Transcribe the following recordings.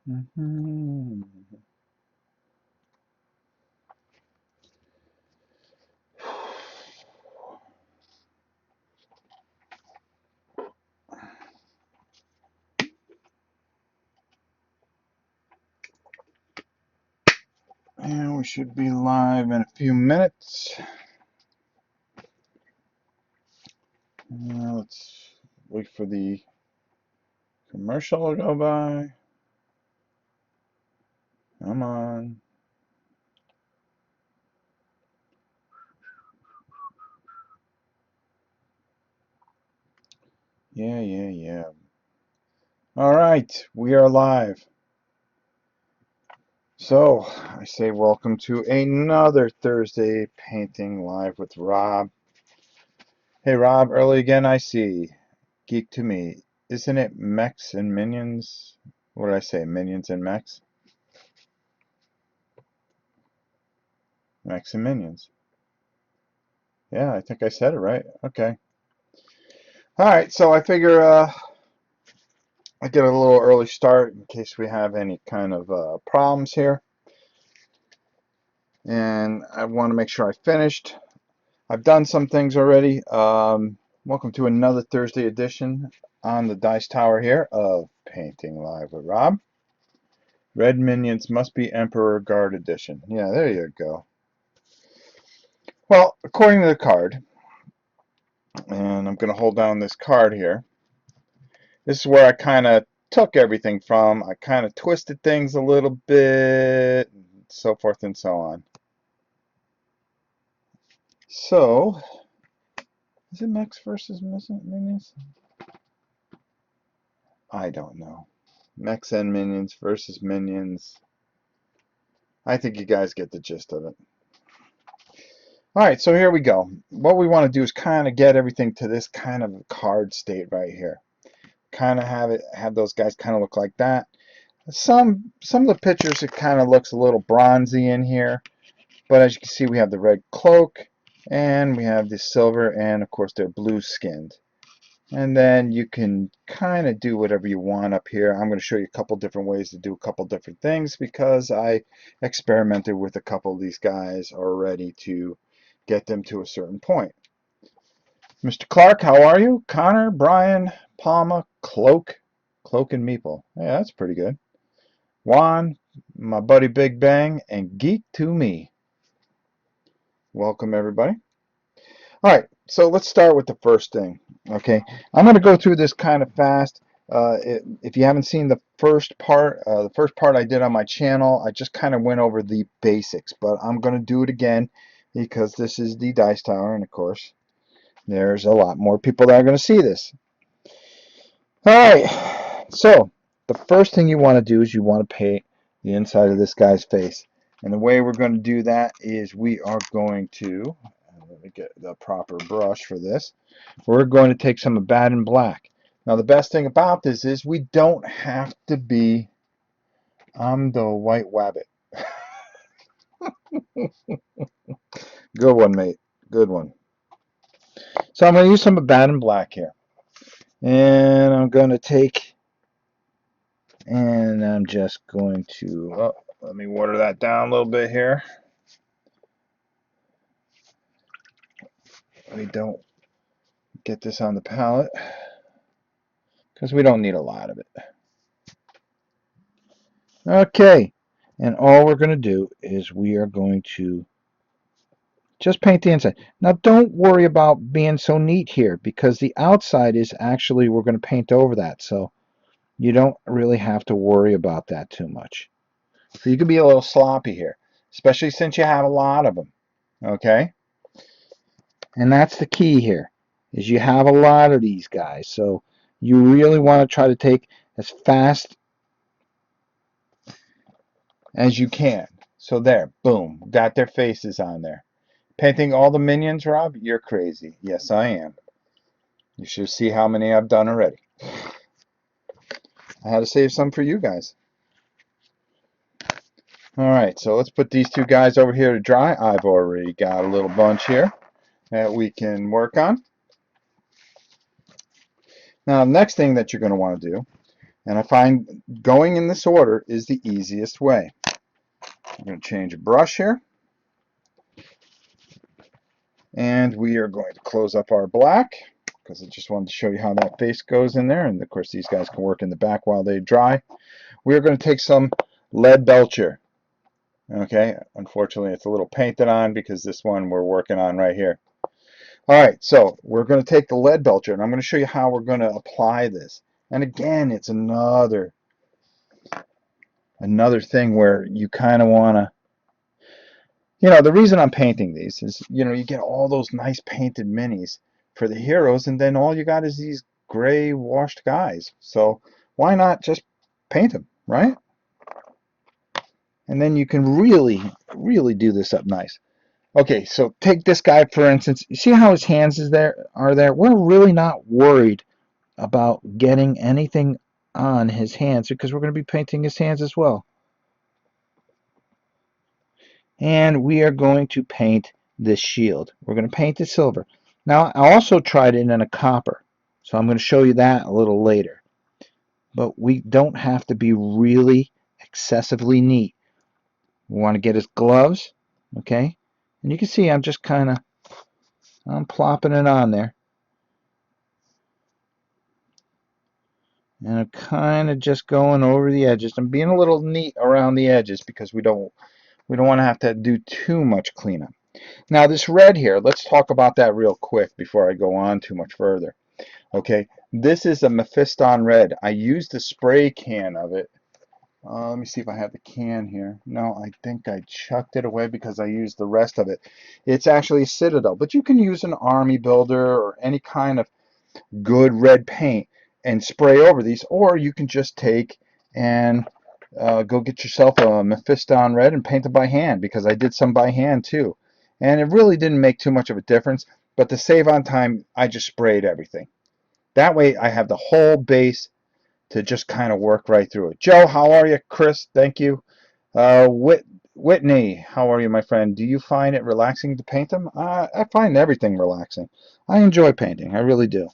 Mhm. And we should be live in a few minutes. Let's wait for the commercial to go by. Come on. Yeah, yeah, yeah. All right, we are live. So, I say welcome to another Thursday painting live with Rob. Hey, Rob, early again, I see. Geek to me. Isn't it Mechs and Minions? What did I say? Minions and Mechs? Mechs and Minions. Yeah, I think I said it right. Okay. All right, so I figure I get a little early start in case we have any kind of problems here. And I want to make sure I finished. I've done some things already. Welcome to another Thursday edition on the Dice Tower here of Painting Live with Rob. Red Minions Must Be Emperor Guard Edition. Yeah, there you go. Well, according to the card, and I'm going to hold down this card here, this is where I kind of took everything from. I kind of twisted things a little bit, so forth and so on. So, is it Mechs versus Minions? I don't know. Mechs and Minions versus Minions. I think you guys get the gist of it. All right, so here we go. What we want to do is kind of get everything to this kind of card state right here. Kind of have those guys kind of look like that. Some of the pictures, it kind of looks a little bronzy in here, but as you can see, we have the red cloak and we have the silver, and of course they're blue skinned. And then you can kind of do whatever you want up here. I'm going to show you a couple different ways to do a couple different things because I experimented with a couple of these guys already to get them to a certain point. Mr. Clark, how are you? Connor, Brian, Palma, Cloak and Meeple. Yeah, that's pretty good. Juan, my buddy Big Bang, and Geek to Me. Welcome, everybody. All right, so let's start with the first thing. Okay, I'm going to go through this kind of fast. If you haven't seen the first part I did on my channel, I just kind of went over the basics, but I'm going to do it again because this is the Dice Tower, and of course, there's a lot more people that are going to see this. All right, so the first thing you want to do is you want to paint the inside of this guy's face. And the way we're going to do that is we are going to, let me get the proper brush for this. We're going to take some Abaddon Black. Now the best thing about this is we don't have to be, I'm the white wabbit. Good one, mate. Good one. So I'm going to use some Abaddon Black here. And I'm going to take, and I'm just going to, oh, let me water that down a little bit here. We don't get this on the palette because we don't need a lot of it. Okay, and all we're going to do is we are going to just paint the inside. Now don't worry about being so neat here because the outside is actually, we're going to paint over that, so you don't really have to worry about that too much. So you can be a little sloppy here, especially since you have a lot of them. Okay, and that's the key here, is you have a lot of these guys, so you really want to try to take as fast as you can. So there, boom, got their faces on there. Painting all the minions, Rob? You're crazy. Yes, I am. You should see how many I've done already. I had to save some for you guys. All right, so let's put these two guys over here to dry. I've already got a little bunch here that we can work on. Now, the next thing that you're going to want to do And I find going in this order is the easiest way. I'm going to change a brush here. And we are going to close up our black because I just wanted to show you how that face goes in there. And of course, these guys can work in the back while they dry. We are going to take some lead belcher. Okay, unfortunately, it's a little painted on because this one we're working on right here. All right, so we're going to take the lead belcher, and I'm going to show you how we're going to apply this. And again, it's another thing where you kind of want to, the reason I'm painting these is, you get all those nice painted minis for the heroes, and then all you got is these gray washed guys. So why not just paint them, right? And then you can really, really do this up nice. Okay, so take this guy for instance. You see how his hands are there? We're really not worried about getting anything on his hands because we're going to be painting his hands as well. And we are going to paint this shield. We're going to paint it silver. Now, I also tried it in a copper, so I'm going to show you that a little later. But we don't have to be really excessively neat. We want to get his gloves, okay? And you can see I'm just I'm plopping it on there. And I'm kind of just going over the edges. I'm being a little neat around the edges because we don't want to have to do too much cleanup. Now this red here, let's talk about that real quick before I go on too much further. Okay, this is a Mephiston red. I used the spray can of it. Let me see if I have the can here. No, I think I chucked it away because I used the rest of it. It's actually Citadel, but you can use an army builder or any kind of good red paint and spray over these, or you can just take and go get yourself a Mephiston red and paint it by hand, because I did some by hand too. And it really didn't make too much of a difference, but to save on time, I just sprayed everything. That way I have the whole base to just kind of work right through it. Joe, how are you? Chris, thank you. Whitney, how are you, my friend? Do you find it relaxing to paint them? I find everything relaxing. I enjoy painting. I really do.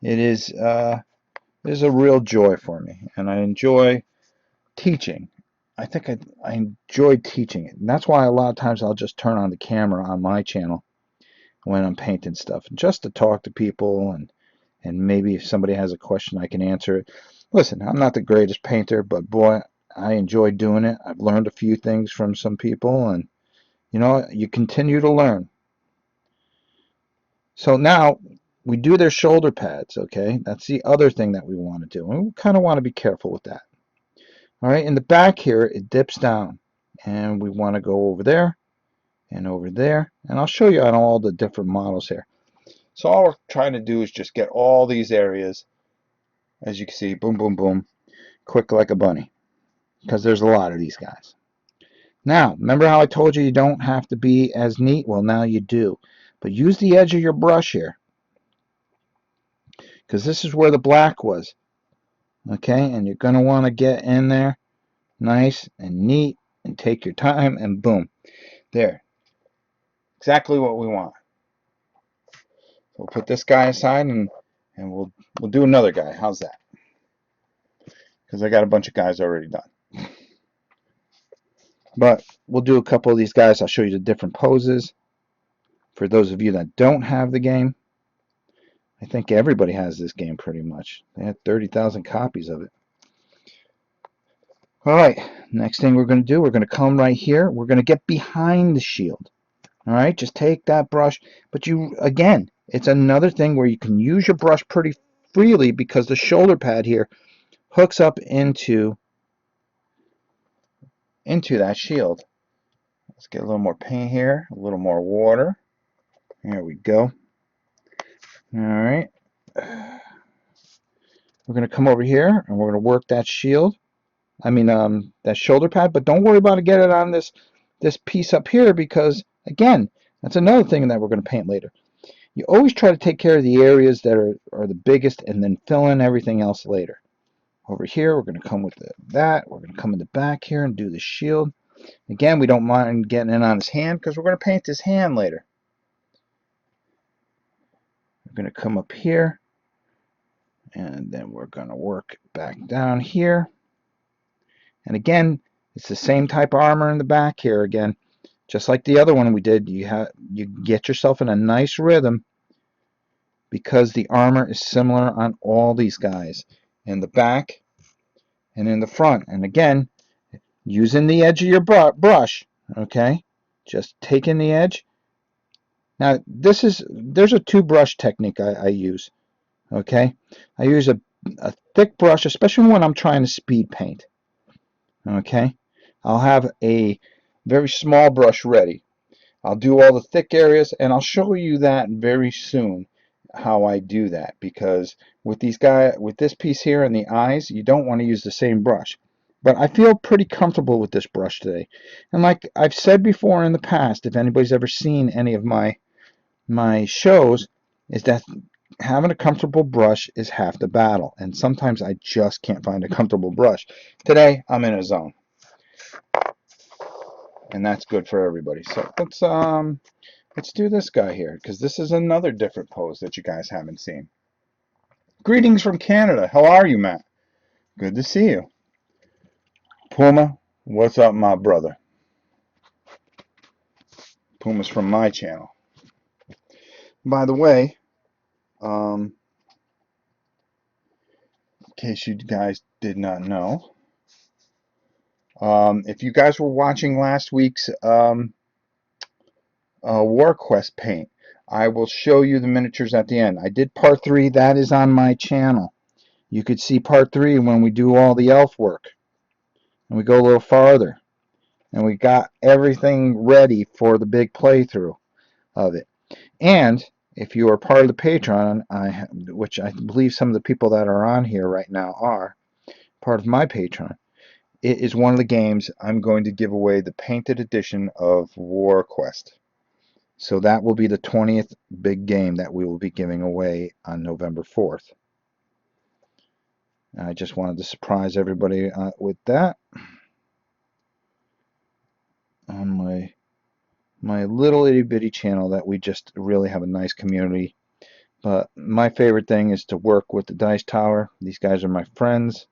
It is a real joy for me, and I enjoy teaching. I think I enjoy teaching it, and that's why a lot of times I'll just turn on the camera on my channel when I'm painting stuff, just to talk to people, and maybe if somebody has a question, I can answer it. Listen, I'm not the greatest painter, but boy, I enjoy doing it. I've learned a few things from some people, and you continue to learn. So now we do their shoulder pads, okay? That's the other thing that we want to do, and we kind of want to be careful with that. All right, in the back here, it dips down, and we want to go over there and over there, and I'll show you on all the different models here. So all we're trying to do is just get all these areas, as you can see, boom, boom, boom, quick like a bunny, because there's a lot of these guys. Now, remember how I told you don't have to be as neat? Well, now you do. But use the edge of your brush here, because this is where the black was. Okay, and you're going to want to get in there nice and neat and take your time, and boom. There. Exactly what we want. We'll put this guy aside, and we'll do another guy. How's that? Because I got a bunch of guys already done. But we'll do a couple of these guys. I'll show you the different poses. For those of you that don't have the game, I think everybody has this game pretty much. They had 30,000 copies of it. All right, next thing we're going to do, we're going to come right here. We're going to get behind the shield. All right, just take that brush. But again, it's another thing where you can use your brush pretty freely because the shoulder pad here hooks up into that shield. Let's get a little more paint here, a little more water. There we go. All right. We're going to come over here and we're going to work that shield. That shoulder pad, but don't worry about getting it on this piece up here, because again, that's another thing that we're going to paint later. You always try to take care of the areas that are the biggest and then fill in everything else later. Over here, we're going to come with that. We're going to come in the back here and do the shield. Again, we don't mind getting in on his hand because we're going to paint his hand later. We're going to come up here And then we're going to work back down here. And again, it's the same type of armor in the back here again. Just like the other one we did, you get yourself in a nice rhythm because the armor is similar on all these guys. In the back and in the front. And again, using the edge of your brush, okay? Just taking the edge. Now, there's a two brush technique I use, okay? I use a thick brush, especially when I'm trying to speed paint, okay? I'll have a very small brush ready. I'll do all the thick areas, and I'll show you that very soon how I do that, because with this piece here and the eyes, you don't want to use the same brush. But I feel pretty comfortable with this brush today. And like I've said before in the past, if anybody's ever seen any of my shows, is that having a comfortable brush is half the battle. And sometimes I just can't find a comfortable brush. Today, I'm in a zone. And that's good for everybody. So let's do this guy here, because this is another different pose that you guys haven't seen. Greetings from Canada. How are you, Matt? Good to see you. Puma, what's up, my brother? Puma's from my channel. By the way, in case you guys did not know, if you guys were watching last week's War Quest paint, I will show you the miniatures at the end. I did part 3. That is on my channel. You could see part 3 when we do all the elf work. And we go a little farther. And we got everything ready for the big playthrough of it. And if you are part of the Patreon, which I believe some of the people that are on here right now are part of my Patreon, it is one of the games I'm going to give away the painted edition of War Quest. So that will be the 20th big game that we will be giving away on November 4th. I just wanted to surprise everybody with that on my little itty bitty channel that we just really have a nice community. But my favorite thing is to work with the Dice Tower. These guys are my friends.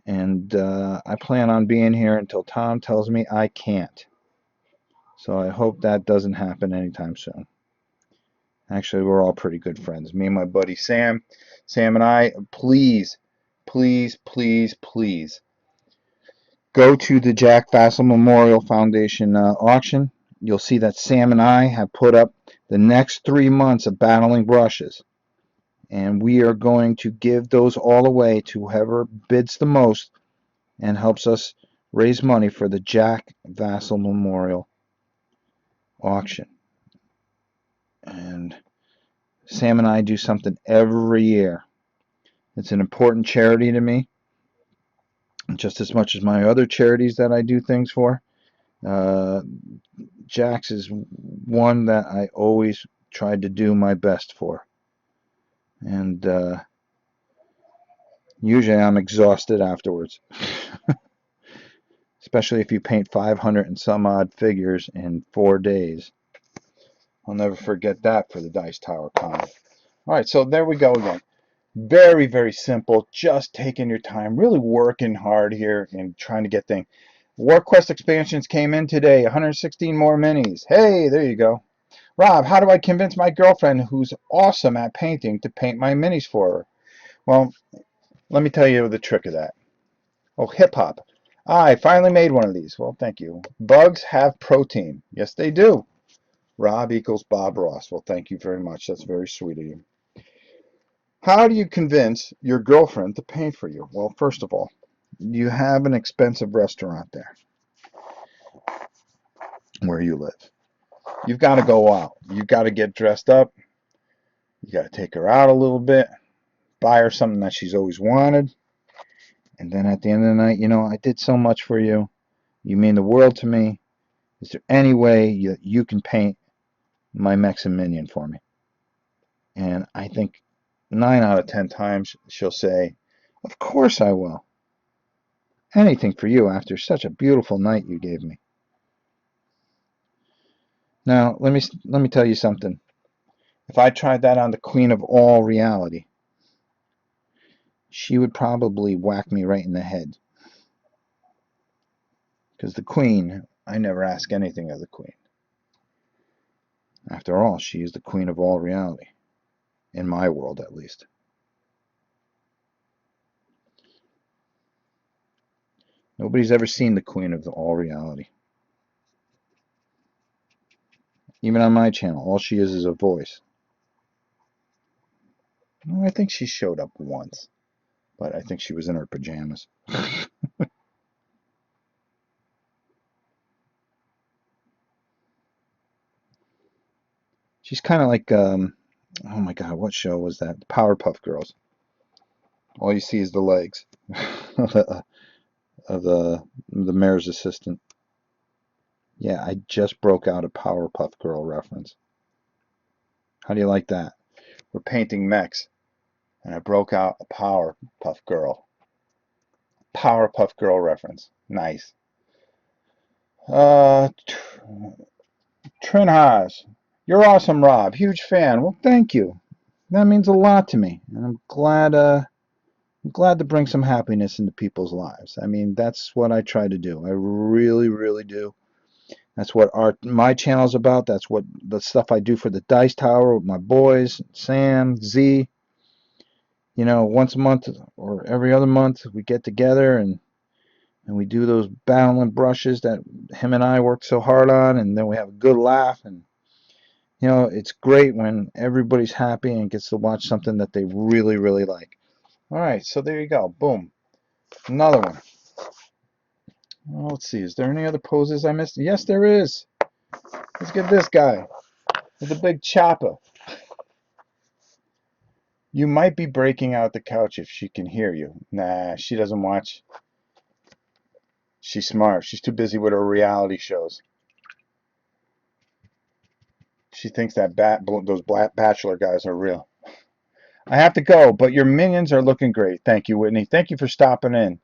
And I plan on being here until Tom tells me I can't. So I hope that doesn't happen anytime soon. Actually, we're all pretty good friends. Me and my buddy Sam. Sam and I, please, please, please, please go to the Jack Vassal Memorial Foundation auction. You'll see that Sam and I have put up the next 3 months of battling brushes. And we are going to give those all away to whoever bids the most and helps us raise money for the Jack Vassal Memorial auction. And Sam and I do something every year. It's an important charity to me, just as much as my other charities that I do things for. Jack's is one that I always tried to do my best for. And usually I'm exhausted afterwards. Especially if you paint 500 and some odd figures in 4 days. I'll never forget that for the Dice Tower Con. Alright, so there we go again. Very, very simple. Just taking your time. Really working hard here and trying to get things. War Quest expansions came in today. 116 more minis. Hey, there you go. Rob, how do I convince my girlfriend, who's awesome at painting, to paint my minis for her? Well, let me tell you the trick of that. Oh, hip-hop. I finally made one of these. Well, thank you. Bugs have protein. Yes, they do. Rob equals Bob Ross. Well, thank you very much. That's very sweet of you. How do you convince your girlfriend to paint for you? Well, first of all, you have an expensive restaurant there where you live. You've got to go out. You've got to get dressed up. You got to take her out a little bit. Buy her something that she's always wanted. And then at the end of the night, I did so much for you. You mean the world to me. Is there any way you can paint my Mechs and minion for me? And I think 9 out of 10 times she'll say, of course I will. Anything for you after such a beautiful night you gave me. Now, let me tell you something. If I tried that on the queen of all reality, she would probably whack me right in the head. Because the queen, I never ask anything of the queen. After all, she is the queen of all reality. In my world, at least. Nobody's ever seen the queen of all reality. Even on my channel, all she is a voice. Well, I think she showed up once, but I think she was in her pajamas. She's kind of like, oh my God, what show was that? The Powerpuff Girls. All you see is the legs of the mayor's assistant. Yeah, I just broke out a Powerpuff Girl reference. How do you like that? We're painting mechs, and I broke out a Powerpuff Girl. Powerpuff Girl reference. Nice. Uh, Trin Haas. You're awesome, Rob. Huge fan. Well, thank you. That means a lot to me, and I'm glad to bring some happiness into people's lives. I mean, that's what I try to do. I really, really do. That's what my channel's about. That's what the stuff I do for the Dice Tower with my boys, Sam, Z. You know, once a month or every other month, we get together and we do those battling brushes that him and I work so hard on, and then we have a good laugh. And you know, it's great when everybody's happy and gets to watch something that they really, really like. All right, so there you go. Boom. Another one. Well, let's see. Is there any other poses I missed? Yes, there is. Let's get this guy with the big chopper. You might be breaking out the couch if she can hear you. Nah, she doesn't watch. She's smart. She's too busy with her reality shows. She thinks that those black bachelor guys are real. I have to go, but your minions are looking great. Thank you, Whitney. Thank you for stopping in.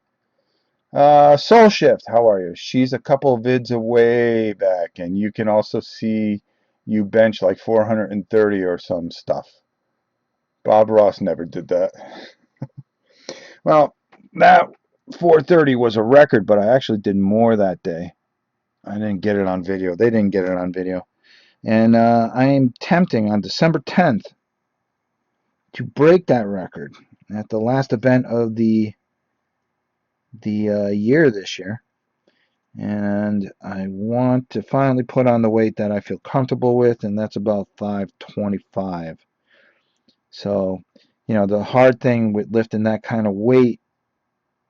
Soul Shift, how are you? She's a couple of vids away back, and you can also see you bench like 430 or some stuff. Bob Ross never did that. Well, that 430 was a record, but I actually did more that day. I didn't get it on video. They didn't get it on video. And I am tempting on December 10th to break that record at the last event of the year this year. And I want to finally put on the weight that I feel comfortable with, and that's about 525. So, you know, the hard thing with lifting that kind of weight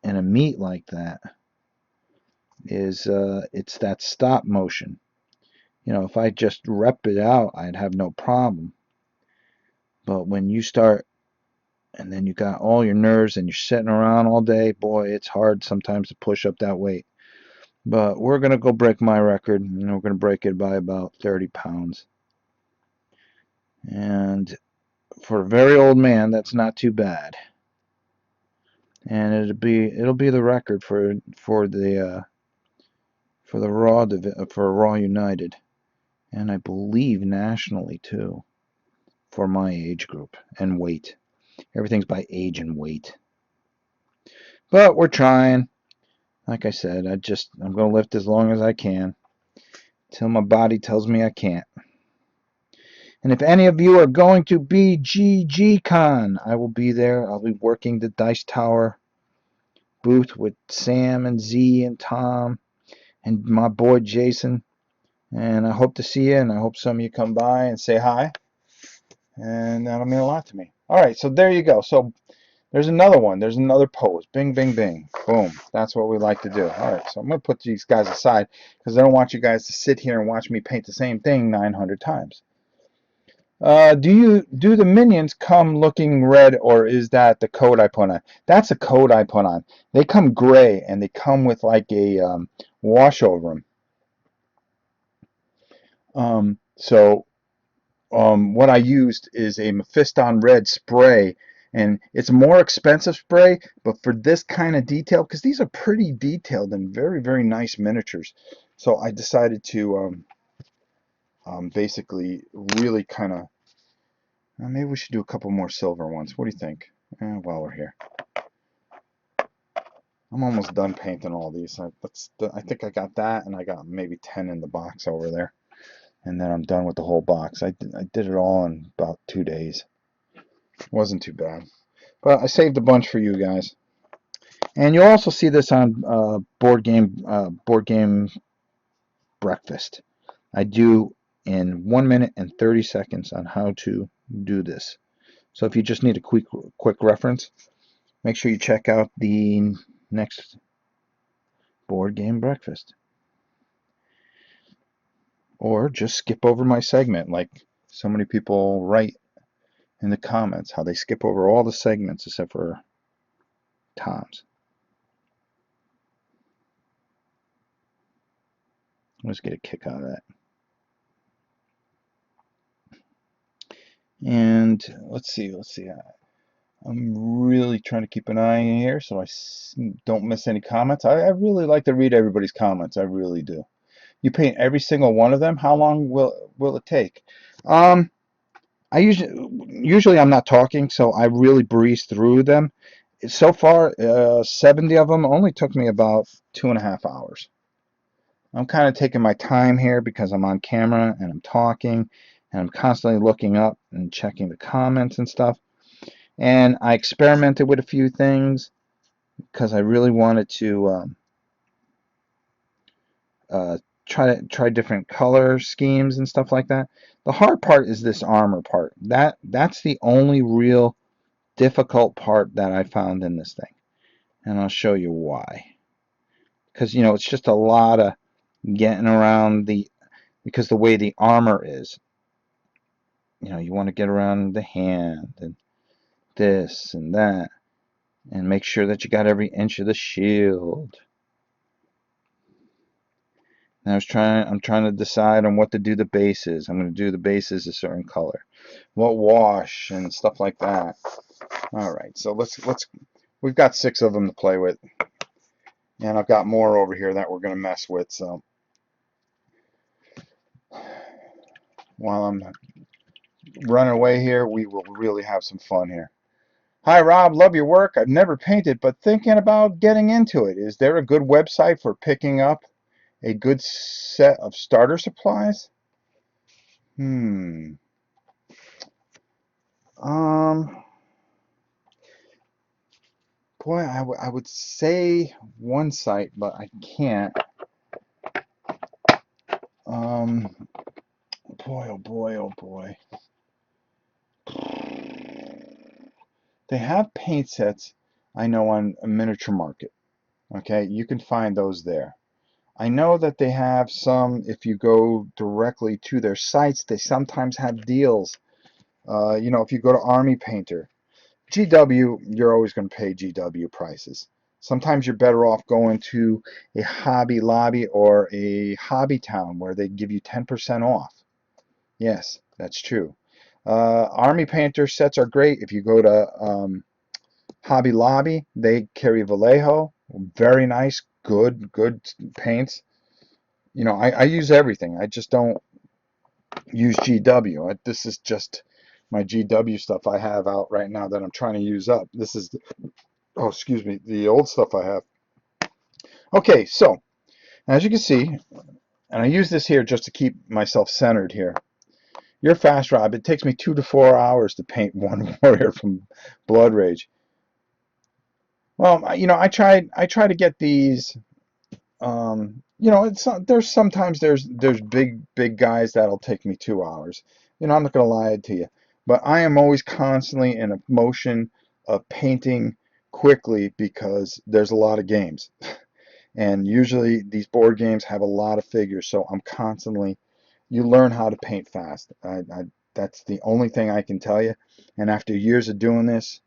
in a meet like that is it's that stop motion. You know, if I just rep it out, I'd have no problem. But when you start and then you got all your nerves and you're sitting around all day, boy, it's hard sometimes to push up that weight. But we're going to go break my record, and we're going to break it by about 30 pounds. And for a very old man, that's not too bad. And it'll be the record for the Raw United, and I believe nationally too, for my age group and weight. Everything's by age and weight. But we're trying. Like I said, I'm going to lift as long as I can till my body tells me I can't. And if any of you are going to be GGCon, I will be there. I'll be working the Dice Tower booth with Sam and Z and Tom and my boy Jason. And I hope to see you, and I hope some of you come by and say hi. And that'll mean a lot to me. All right, so there you go. So there's another one. There's another pose. Bing, bing, bing. Boom. That's what we like to do. All right, so I'm going to put these guys aside because I don't want you guys to sit here and watch me paint the same thing 900 times. Do the minions come looking red, or is that the coat I put on? That's a coat I put on. They come gray, and they come with like a wash over them. What I used is a Mephiston Red spray, and it's a more expensive spray, but for this kind of detail, because these are pretty detailed and very, very nice miniatures, so I decided to basically really kind of, maybe we should do a couple more silver ones. What do you think? While we're here. I'm almost done painting all these. I think I got that, and I got maybe 10 in the box over there. And then I'm done with the whole box. I did it all in about 2 days. It wasn't too bad. But I saved a bunch for you guys. And you'll also see this on board game breakfast. I do in 1 minute and 30 seconds on how to do this. So if you just need a quick reference, make sure you check out the next board game breakfast. Or just skip over my segment like so many people write in the comments, how they skip over all the segments except for Tom's. Let's get a kick out of that. And let's see. I'm really trying to keep an eye in here so I don't miss any comments. I really like to read everybody's comments. I really do. You paint every single one of them. How long will it take? I usually I'm not talking, so I really breeze through them. So far, 70 of them only took me about 2.5 hours. I'm kind of taking my time here because I'm on camera and I'm talking and I'm constantly looking up and checking the comments and stuff. And I experimented with a few things because I really wanted to uh, try different color schemes and stuff like that. The hard part is this armor part. That's the only real difficult part that I found in this thing. And I'll show you why. Because, it's just a lot of getting around because the way the armor is, you want to get around the hand and this and that and make sure that you got every inch of the shield. And I'm trying to decide on what to do the bases. I'm going to do the bases a certain color. What wash and stuff like that. All right, so we've got 6 of them to play with. And I've got more over here that we're going to mess with, so while I'm running away here, we will really have some fun here. Hi, Rob. Love your work. I've never painted, but thinking about getting into it. Is there a good website for picking up a good set of starter supplies? Hmm. Um. Boy, I would say one site, but I can't. Um. Boy, oh boy, oh boy. They have paint sets, I know, on a miniature market. Okay, you can find those there. I know that they have some, if you go directly to their sites, they sometimes have deals. If you go to Army Painter, GW, you're always going to pay GW prices. Sometimes you're better off going to a Hobby Lobby or a Hobby Town where they give you 10% off. Yes, that's true. Army Painter sets are great. If you go to Hobby Lobby, they carry Vallejo, very nice, good paints. I use everything. I just don't use GW. This is just my GW stuff I have out right now that I'm trying to use up. This is, oh, excuse me, the old stuff I have. Okay, so as you can see, and I use this here just to keep myself centered here. You're fast, Rob. It takes me 2 to 4 hours to paint one warrior from Blood Rage. Well, I try to get these. There's sometimes there's big guys that'll take me 2 hours. I'm not gonna lie to you, but I am always constantly in a motion of painting quickly because there's a lot of games, and usually these board games have a lot of figures, so I'm constantly. You learn how to paint fast. That's the only thing I can tell you. And after years of doing this,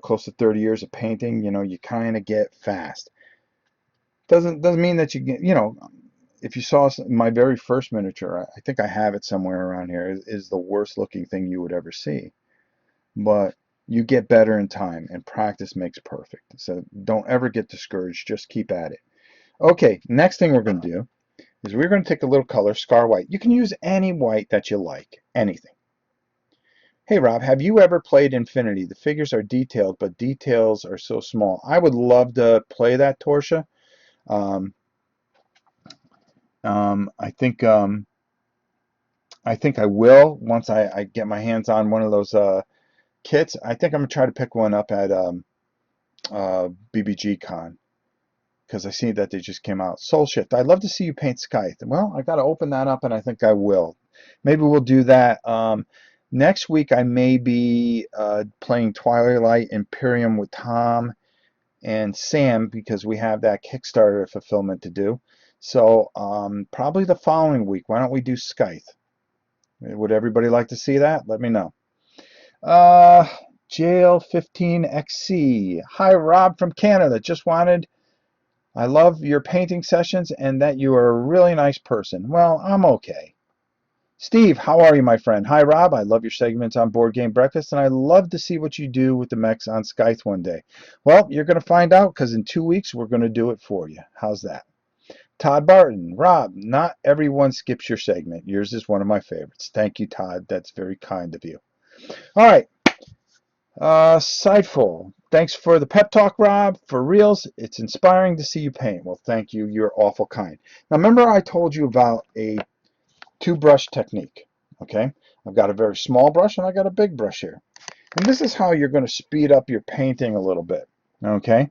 close to 30 years of painting, you kind of get fast. Doesn't mean that you get, if you saw my very first miniature, I think I have it somewhere around here, is the worst looking thing you would ever see. But you get better in time, and practice makes perfect. So don't ever get discouraged. Just keep at it. Okay, next thing we're going to do is we're going to take a little color, Scar White. You can use any white that you like, anything. Hey Rob, have you ever played Infinity? The figures are detailed, but details are so small. I would love to play that, Torsia. Um, um, I think um, I think I will once I get my hands on one of those kits. I think I'm gonna try to pick one up at BBG Con because I see that they just came out. Soul Shift. I'd love to see you paint Scythe. Well, I got to open that up, and I think I will. Maybe we'll do that. Next week, I may be playing Twilight Imperium with Tom and Sam because we have that Kickstarter fulfillment to do. So probably the following week, why don't we do Scythe? Would everybody like to see that? Let me know. Uh, Jail 15XC. Hi, Rob from Canada. Just wanted I love your painting sessions and that you are a really nice person. Well, I'm okay. Steve, how are you, my friend? Hi, Rob. I love your segments on Board Game Breakfast, and I love to see what you do with the mechs on Scythe one day. Well, you're going to find out because in 2 weeks we're going to do it for you. How's that? Todd Barton, Rob, not everyone skips your segment. Yours is one of my favorites. Thank you, Todd. That's very kind of you. All right. Sightful. Thanks for the pep talk, Rob. For reals, it's inspiring to see you paint. Well, thank you. You're awful kind. Now, remember I told you about a two-brush technique, okay? I've got a very small brush and I got a big brush here. And this is how you're going to speed up your painting a little bit, okay?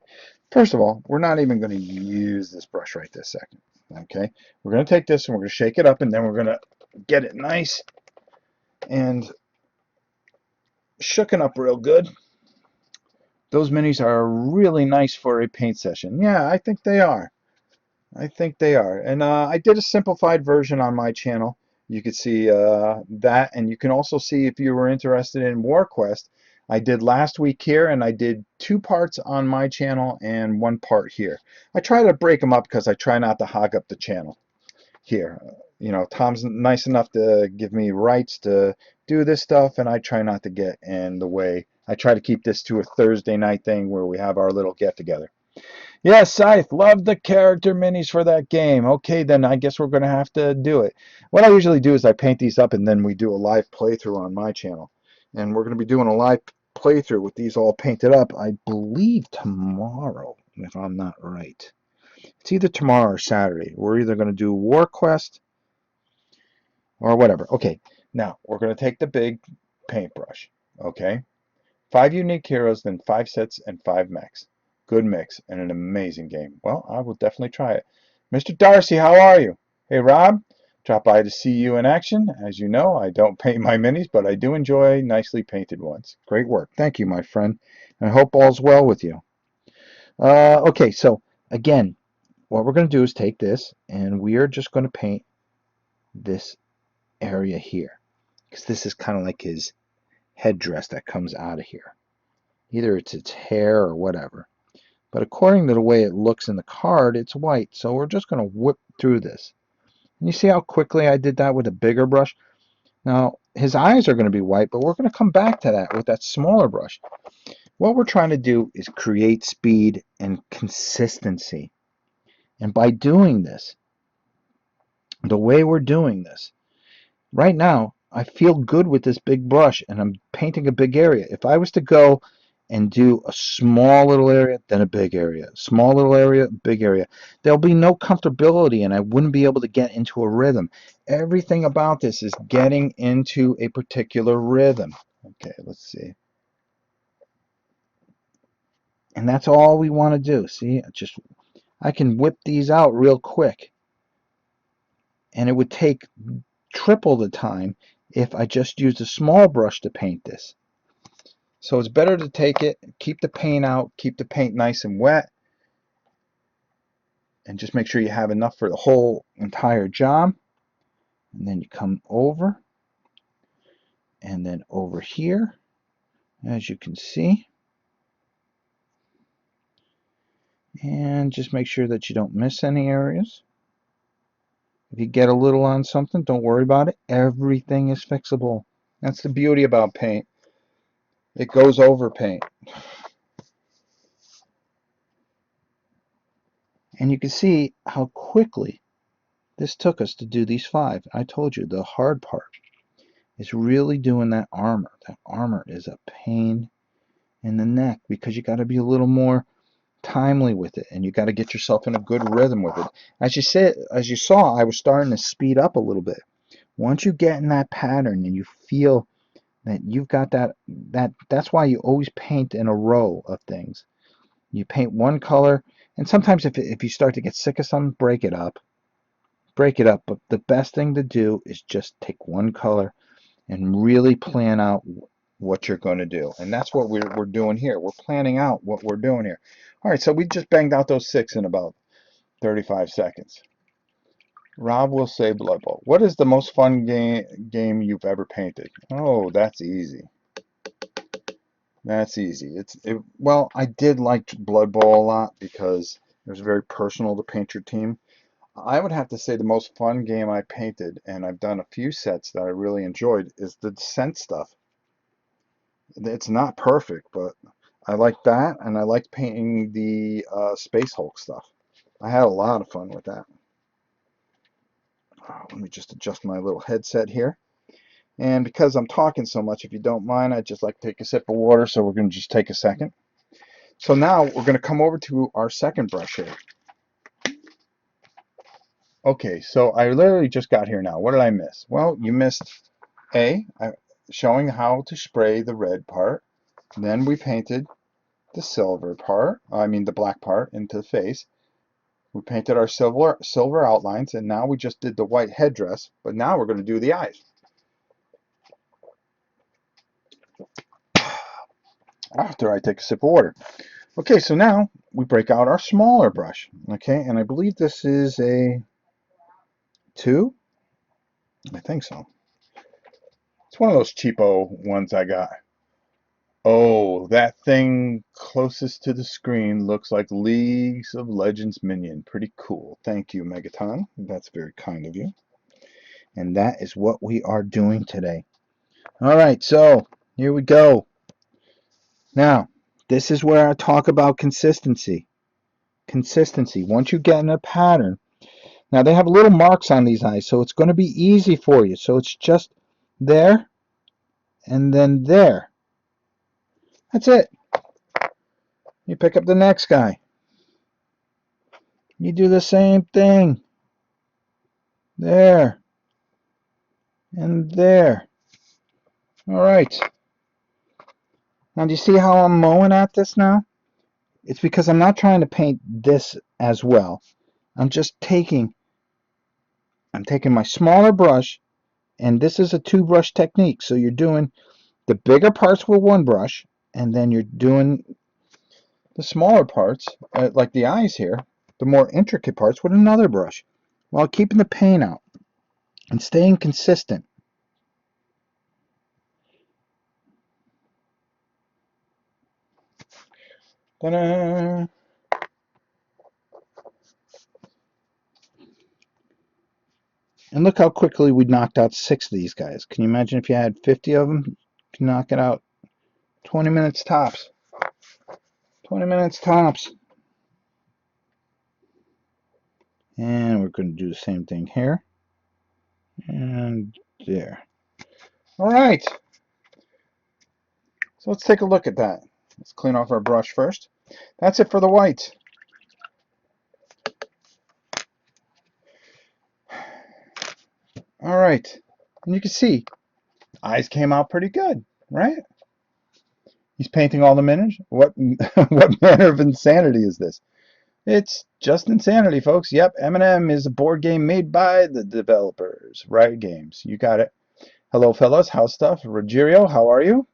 First of all, we're not even going to use this brush right this second, okay? We're going to take this and we're going to shake it up and then we're going to get it nice and shooken up real good. Those minis are really nice for a paint session. Yeah, I think they are. I think they are. And I did a simplified version on my channel. You could see that, and you can also see if you were interested in WarQuest. I did last week here, and I did 2 parts on my channel and 1 part here. I try to break them up because I try not to hog up the channel here. You know, Tom's nice enough to give me rights to do this stuff, and I try not to get in the way. I try to keep this to a Thursday night thing where we have our little get-together. Yes, Scythe, love the character minis for that game. Okay, then I guess we're going to have to do it. What I usually do is I paint these up and then we do a live playthrough on my channel. And we're going to be doing a live playthrough with these all painted up, I believe tomorrow, if I'm not right. It's either tomorrow or Saturday. We're either going to do WarQuest or whatever. Okay, now we're going to take the big paintbrush. Okay, 5 unique heroes, then 5 sets and 5 mechs. Good mix and an amazing game. Well, I will definitely try it. Mr. Darcy, how are you? Hey, Rob. Drop by to see you in action. As you know, I don't paint my minis, but I do enjoy nicely painted ones. Great work. Thank you, my friend. I hope all's well with you. Okay, so again, what we're going to do is take this and we are just going to paint this area here because this is kind of like his headdress that comes out of here. Either it's its hair or whatever. But according to the way it looks in the card, it's white. So we're just going to whip through this. And you see how quickly I did that with a bigger brush? Now, his eyes are going to be white, but we're going to come back to that with that smaller brush. What we're trying to do is create speed and consistency. And by doing this, the way we're doing this, right now, I feel good with this big brush and I'm painting a big area. If I was to go and do a small little area, then a big area, small little area, big area, there'll be no comfortability and I wouldn't be able to get into a rhythm. Everything about this is getting into a particular rhythm. Okay, let's see. And that's all we want to do. See, I can whip these out real quick. And it would take triple the time if I just used a small brush to paint this. So it's better to take it, keep the paint out, keep the paint nice and wet, and just make sure you have enough for the whole entire job. And then you come over, and then over here, as you can see. And just make sure that you don't miss any areas. If you get a little on something, don't worry about it. Everything is fixable. That's the beauty about paint. It goes over paint. And you can see how quickly this took us to do these 5. I told you, the hard part. is really doing that armor. That armor is a pain in the neck because you got to be a little more timely with it, and you got to get yourself in a good rhythm with it. As you saw, I was starting to speed up a little bit. Once you get in that pattern and you feel that you've got that's why you always paint in a row of things. You paint one color, and sometimes if you start to get sick of something, break it up. Break it up, but the best thing to do is just take one color and really plan out what you're going to do. And that's what we're doing here. We're planning out what we're doing here. All right, so we just banged out those 6 in about 35 seconds. Rob will say Blood Bowl. What is the most fun game you've ever painted? Oh, that's easy. That's easy. Well, I did like Blood Bowl a lot because it was very personal to paint your team. I would have to say the most fun game I painted, and I've done a few sets that I really enjoyed, is the Descent stuff. It's not perfect, but I like that, and I like painting the Space Hulk stuff. I had a lot of fun with that. Let me just adjust my little headset here. And because I'm talking so much, if you don't mind, I'd just like to take a sip of water, so we're going to just take a second. So now we're going to come over to our second brush here. Okay, so I literally just got here now. What did I miss? Well, you missed showing how to spray the red part. Then we painted the the black part into the face. We painted our silver outlines, and now we just did the white headdress, but now we're going to do the eyes. After I take a sip of water. Okay, so now we break out our smaller brush. Okay, and I believe this is a 2. I think so. It's one of those cheapo ones I got. Oh, that thing closest to the screen looks like Leagues of Legends minion. Pretty cool. Thank you, Megaton. That's very kind of you. And that is what we are doing today. All right, so here we go. Now, this is where I talk about consistency. Consistency. Once you get in a pattern, now they have little marks on these eyes, so it's going to be easy for you. So it's just there and then there. That's it. You pick up the next guy. You do the same thing. There and there. All right. Now do you see how I'm mowing at this now? It's because I'm not trying to paint this as well. I'm taking my smaller brush, and this is a 2-brush technique. So you're doing the bigger parts with one brush, and then you're doing the smaller parts, like the eyes here, the more intricate parts with another brush, while keeping the paint out and staying consistent. Ta-da! And look how quickly we knocked out 6 of these guys. Can you imagine if you had 50 of them? You can knock it out 20 minutes tops. 20 minutes tops. And we're going to do the same thing here. And there. All right. So let's take a look at that. Let's clean off our brush first. That's it for the white. All right. And you can see, eyes came out pretty good, right? He's painting all the minions. What what manner of insanity is this? It's just insanity, folks. Yep, M&M is a board game made by the developers. Riot Games. You got it. Hello, fellas. How's stuff? Rogerio, how are you?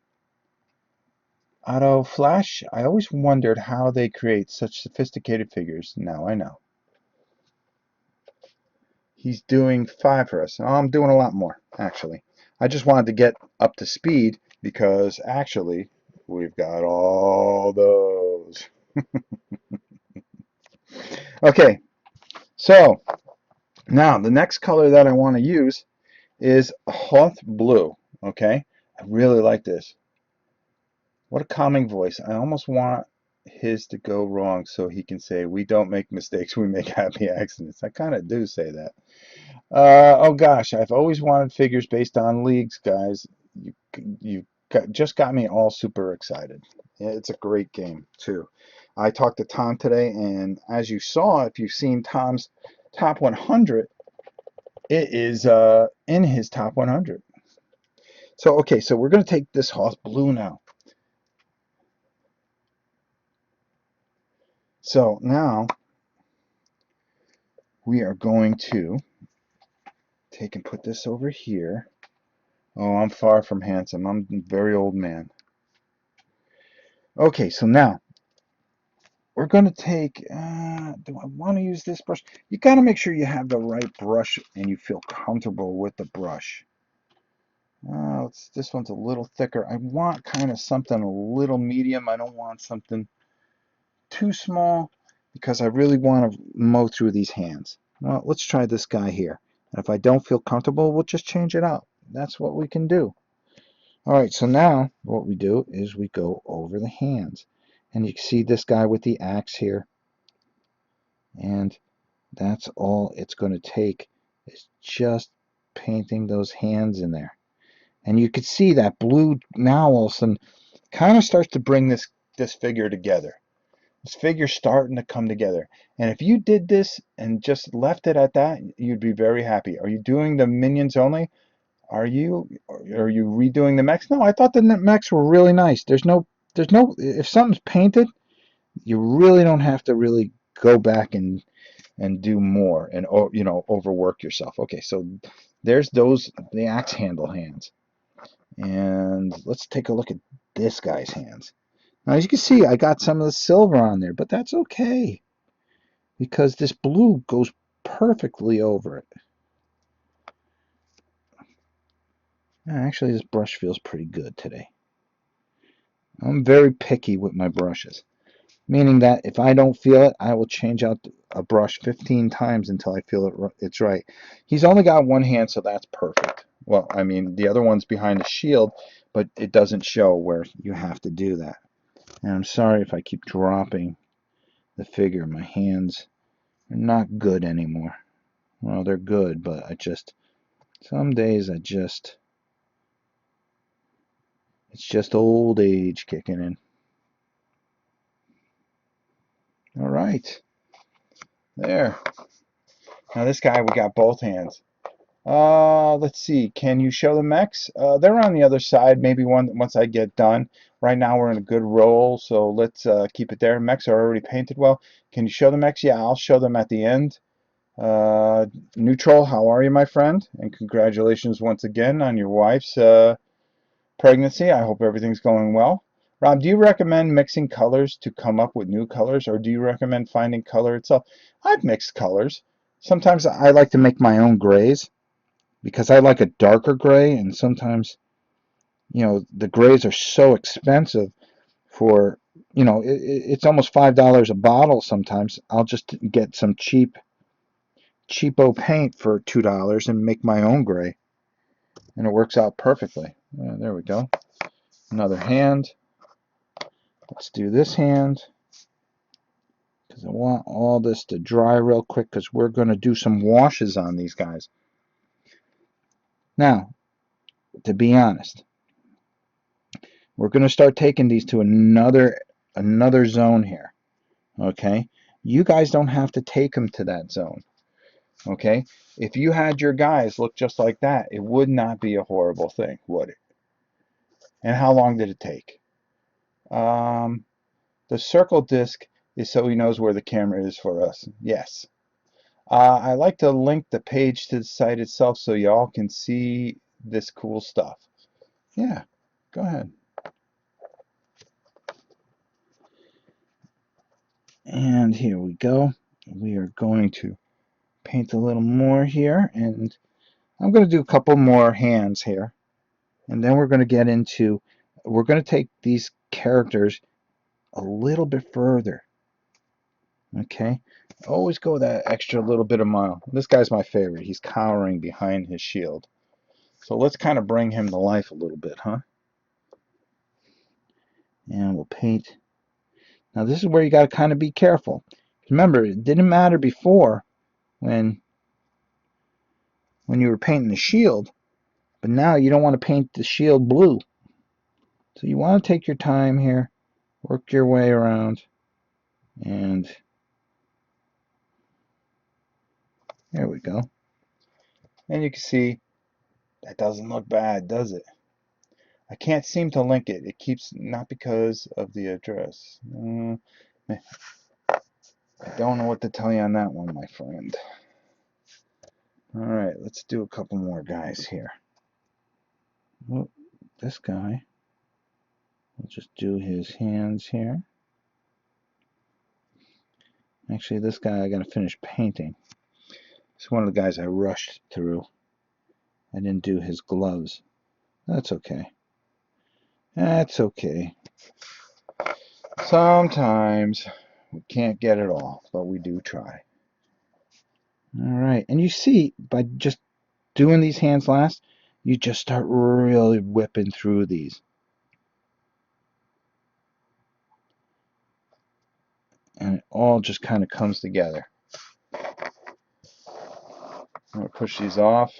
Auto Flash. I always wondered how they create such sophisticated figures. Now I know. He's doing 5 for us. Oh, I'm doing a lot more, actually. I just wanted to get up to speed because, actually, we've got all those. Okay, so now the next color that I want to use is Hoth Blue. Okay, I really like this. What a calming voice. I almost want his to go wrong so he can say, we don't make mistakes, we make happy accidents. I kind of do say that. Oh gosh, I've always wanted figures based on leagues, guys. Just got me all super excited. Yeah, it's a great game too. I talked to Tom today, and as you saw, if you've seen Tom's top 100, it is in his top 100. So okay, so we're gonna take this horse blue now. So now we are going to take and put this over here. Oh, I'm far from handsome. I'm a very old man. Okay, so now we're going to take, do I want to use this brush? You got to make sure you have the right brush and you feel comfortable with the brush. This one's a little thicker. I want kind of something a little medium. I don't want something too small because I really want to mow through these hands. Well, let's try this guy here. And if I don't feel comfortable, we'll just change it out. That's what we can do. All right, so now what we do is we go over the hands. And you can see this guy with the axe here. And that's all it's going to take is just painting those hands in there. And you can see that blue now all of a sudden kind of starts to bring this figure together. This figure's starting to come together. And if you did this and just left it at that, you'd be very happy. Are you doing the minions only? Are you redoing the mechs? No, I thought the mechs were really nice. There's no if something's painted, you really don't have to really go back and do more and overwork yourself. Okay, so there's the axe handle hands. And let's take a look at this guy's hands. Now, as you can see, I got some of the silver on there, but that's okay because this blue goes perfectly over it. Actually, this brush feels pretty good today. I'm very picky with my brushes, meaning that if I don't feel it, I will change out a brush 15 times until I feel it's right. He's only got one hand, so that's perfect. Well, I mean, the other one's behind the shield, but it doesn't show where you have to do that. And I'm sorry if I keep dropping the figure. My hands are not good anymore. Well, they're good, but some days it's just old age kicking in. All right. There. Now this guy, we got both hands. Let's see. Can you show the mechs? They're on the other side. Maybe once I get done. Right now we're in a good roll, so let's keep it there. Mechs are already painted well. Can you show the mechs? Yeah, I'll show them at the end. Neutral, how are you, my friend? And congratulations once again on your wife's pregnancy. I hope everything's going well. Rob, do you recommend mixing colors to come up with new colors, or do you recommend finding color itself? I've mixed colors. Sometimes I like to make my own grays because I like a darker gray, and sometimes, the grays are so expensive for, it's almost $5 a bottle sometimes. I'll just get some cheapo paint for $2 and make my own gray, and it works out perfectly. There we go. Another hand. Let's do this hand because I want all this to dry real quick because we're going to do some washes on these guys. Now, to be honest, we're going to start taking these to another zone here. Okay? You guys don't have to take them to that zone. Okay? If you had your guys look just like that, it would not be a horrible thing, would it? And how long did it take? The circle disc is so he knows where the camera is for us. Yes. I like to link the page to the site itself so y'all can see this cool stuff. Yeah, go ahead. And here we go. We are going to paint a little more here, and I'm going to do a couple more hands here. And then we're going to take these characters a little bit further. Okay? Always go that extra little bit of mile. This guy's my favorite. He's cowering behind his shield. So let's kind of bring him to life a little bit, huh? And we'll paint. Now this is where you got to kind of be careful. Remember, it didn't matter before when when you were painting the shield, but now you don't want to paint the shield blue. So you want to take your time here, work your way around, and there we go. And you can see that doesn't look bad, does it? I can't seem to link it. It keeps, not because of the address. I don't know what to tell you on that one, my friend. All right, let's do a couple more guys here. Well, this guy, we'll just do his hands here. Actually, this guy I got to finish painting. It's one of the guys I rushed through. I didn't do his gloves. That's okay. That's okay. Sometimes we can't get it all, but we do try. All right, and you see, by just doing these hands last, you just start really whipping through these. And it all just kind of comes together. I'm going to push these off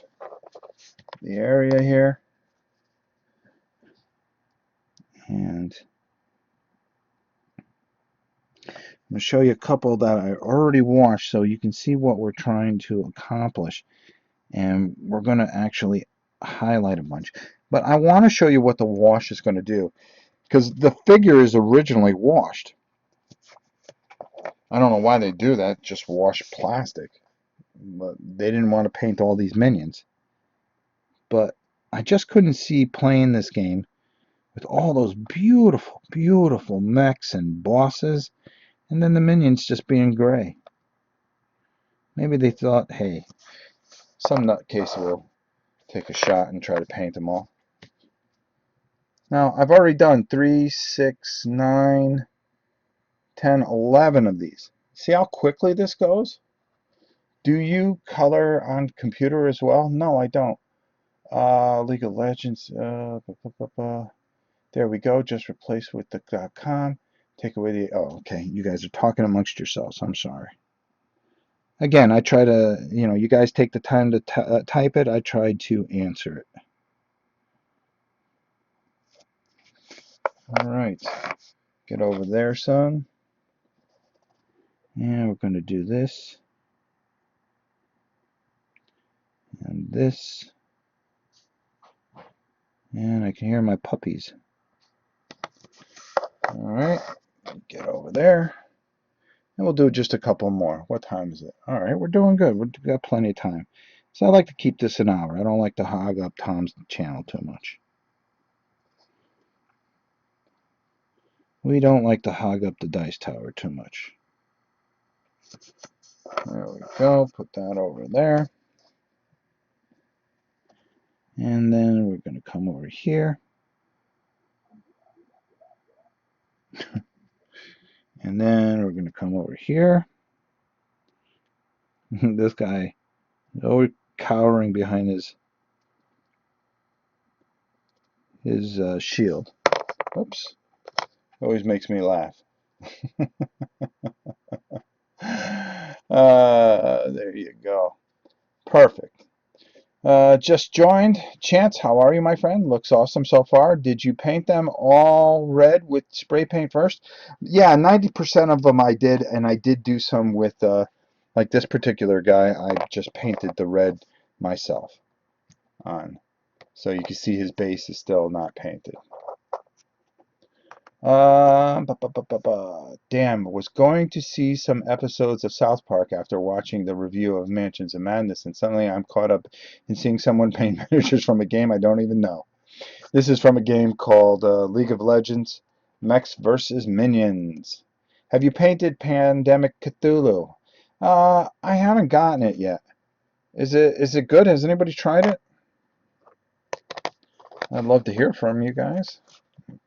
the area here. And I'm going to show you a couple that I already washed so you can see what we're trying to accomplish. And we're going to actually highlight a bunch. But I want to show you what the wash is going to do, because the figure is originally washed. I don't know why they do that, just wash plastic. But they didn't want to paint all these minions. But I just couldn't see playing this game with all those beautiful, beautiful mechs and bosses, and then the minions just being gray. Maybe they thought, hey, some nutcase will take a shot and try to paint them all. Now, I've already done 3, 6, 9, 10, 11 of these. See how quickly this goes? Do you color on computer as well? No, I don't. League of Legends. There we go. Just replace with the .com. Take away the... Oh, okay. You guys are talking amongst yourselves. I'm sorry. Again, I try to, you guys take the time to type it. I try to answer it. All right. Get over there, son. And we're going to do this. And this. And I can hear my puppies. All right. Get over there. And we'll do just a couple more. What time is it? All right, we're doing good. We've got plenty of time. So I like to keep this an hour. I don't like to hog up Tom's channel too much. We don't like to hog up the dice tower too much. There we go. Put that over there. And then we're going to come over here. And then we're going to come over here. This guy is always cowering behind his shield. Oops. Always makes me laugh. There you go. Perfect. Just joined. Chance, how are you, my friend? Looks awesome so far. Did you paint them all red with spray paint first? Yeah, 90% of them I did, and I did do some with, like this particular guy, I just painted the red myself on. So you can see his base is still not painted. Damn, was going to see some episodes of South Park after watching the review of Mansions of Madness, and suddenly I'm caught up in seeing someone paint miniatures from a game I don't even know. This is from a game called League of Legends, Mechs versus Minions. Have you painted Pandemic Cthulhu? I haven't gotten it yet. Is it good? Has anybody tried it? I'd love to hear from you guys.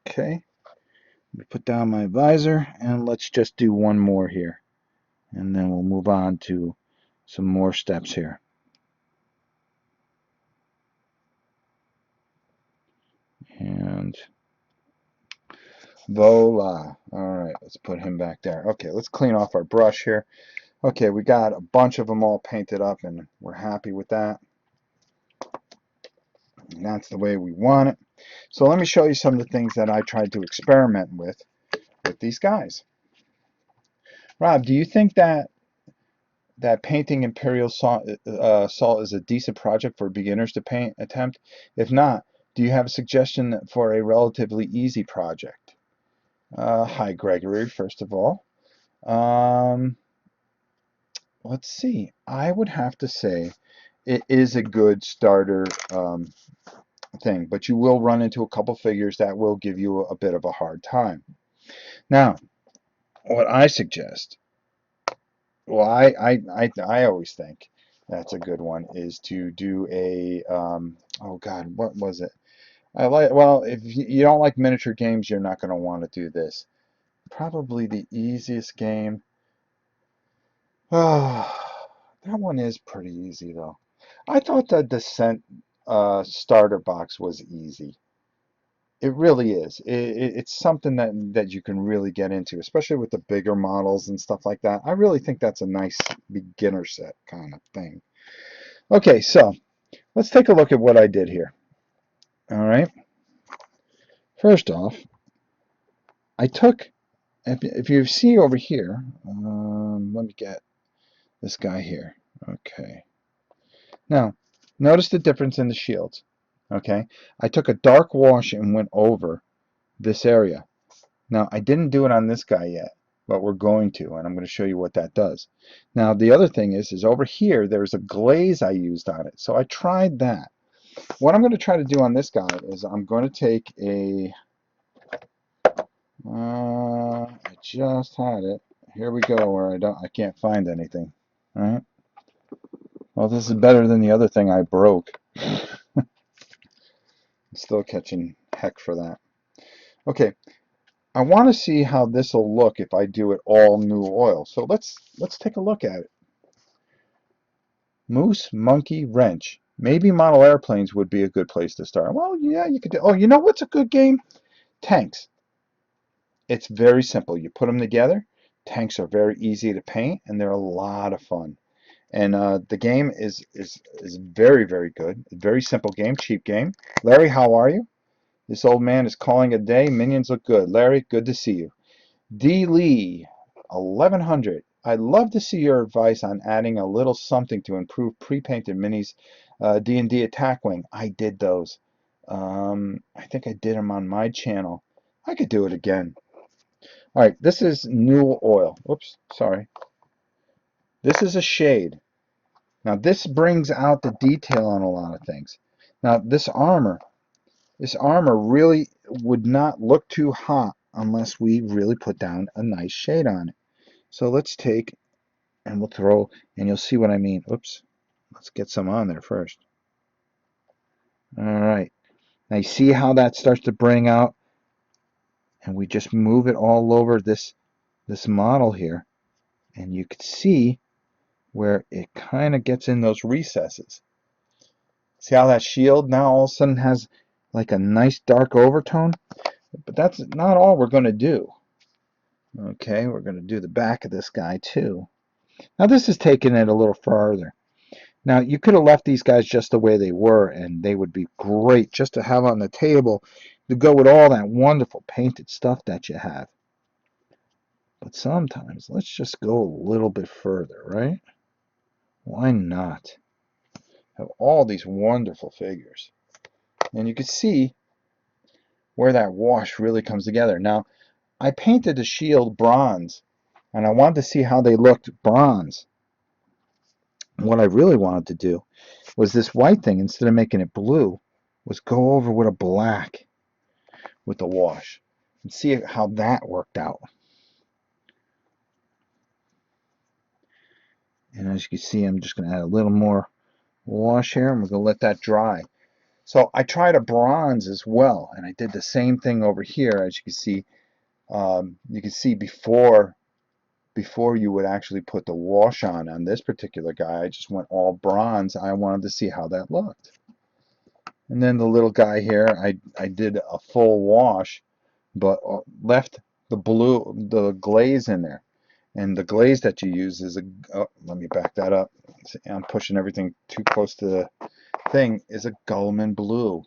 Okay. Put down my visor, and let's just do one more here, and then we'll move on to some more steps here. And voila. All right, let's put him back there. Okay, let's clean off our brush here. Okay, we got a bunch of them all painted up, and we're happy with that. And that's the way we want it. So let me show you some of the things that I tried to experiment with these guys. Rob, do you think that painting Imperial Salt is a decent project for beginners to paint attempt? If not, do you have a suggestion for a relatively easy project? Hi, Gregory, first of all. Um, let's see. I would have to say it is a good starter thing, but you will run into a couple figures that will give you a bit of a hard time. Now, what I suggest, well, I always think that's a good one, is to do a, oh God, what was it? Well, if you don't like miniature games, you're not going to want to do this. Probably the easiest game. Oh, that one is pretty easy, though. I thought the Descent starter box was easy. It really is. It's something that you can really get into, especially with the bigger models and stuff like that. I really think that's a nice beginner set kind of thing. Okay, so let's take a look at what I did here. All right. First off, I took, if you see over here, let me get this guy here. Okay. Now, notice the difference in the shields. Okay. I took a dark wash and went over this area. Now, I didn't do it on this guy yet, but we're going to, and I'm going to show you what that does. Now, the other thing is over here, there's a glaze I used on it. So I tried that. What I'm going to try to do on this guy is I'm going to take a, I just had it. Here we go, where I can't find anything. All right. Well, this is better than the other thing I broke. I'm still catching heck for that. Okay. I want to see how this will look if I do it all new oil. So let's take a look at it. Moose, monkey, wrench. Maybe model airplanes would be a good place to start. Well, yeah, you could do. Oh, you know what's a good game? Tanks. It's very simple. You put them together. Tanks are very easy to paint, and they're a lot of fun. And the game is very, very good. Very simple game, cheap game. Larry, how are you? This old man is calling a day. Minions look good. Larry, good to see you. D. Lee, 1100. I'd love to see your advice on adding a little something to improve pre-painted minis D&D attack wing. I did those. I think I did them on my channel. I could do it again. All right, this is new oil. Oops, sorry. This is a shade. Now this brings out the detail on a lot of things. Now this armor really would not look too hot unless we really put down a nice shade on it. So let's take and we'll throw, and you'll see what I mean. Oops, let's get some on there first. All right, now you see how that starts to bring out, and we just move it all over this model here, and you can see where it kind of gets in those recesses. See how that shield now all of a sudden has like a nice dark overtone? But that's not all we're going to do. Okay, we're going to do the back of this guy too. Now this is taking it a little farther. Now you could have left these guys just the way they were, and they would be great just to have on the table to go with all that wonderful painted stuff that you have. But sometimes let's just go a little bit further, right? Why not? Have all these wonderful figures. And you can see where that wash really comes together. Now, I painted the shield bronze, and I wanted to see how they looked bronze. What I really wanted to do was this white thing, instead of making it blue, was go over with a black with the wash and see how that worked out. And as you can see, I'm just going to add a little more wash here, and we're going to let that dry. So I tried a bronze as well, and I did the same thing over here. As you can see before you would actually put the wash on this particular guy, I just went all bronze. I wanted to see how that looked. And then the little guy here, I did a full wash, but left the glaze in there. And the glaze that you use is let me back that up. See, I'm pushing everything too close to thing is a Gullman blue.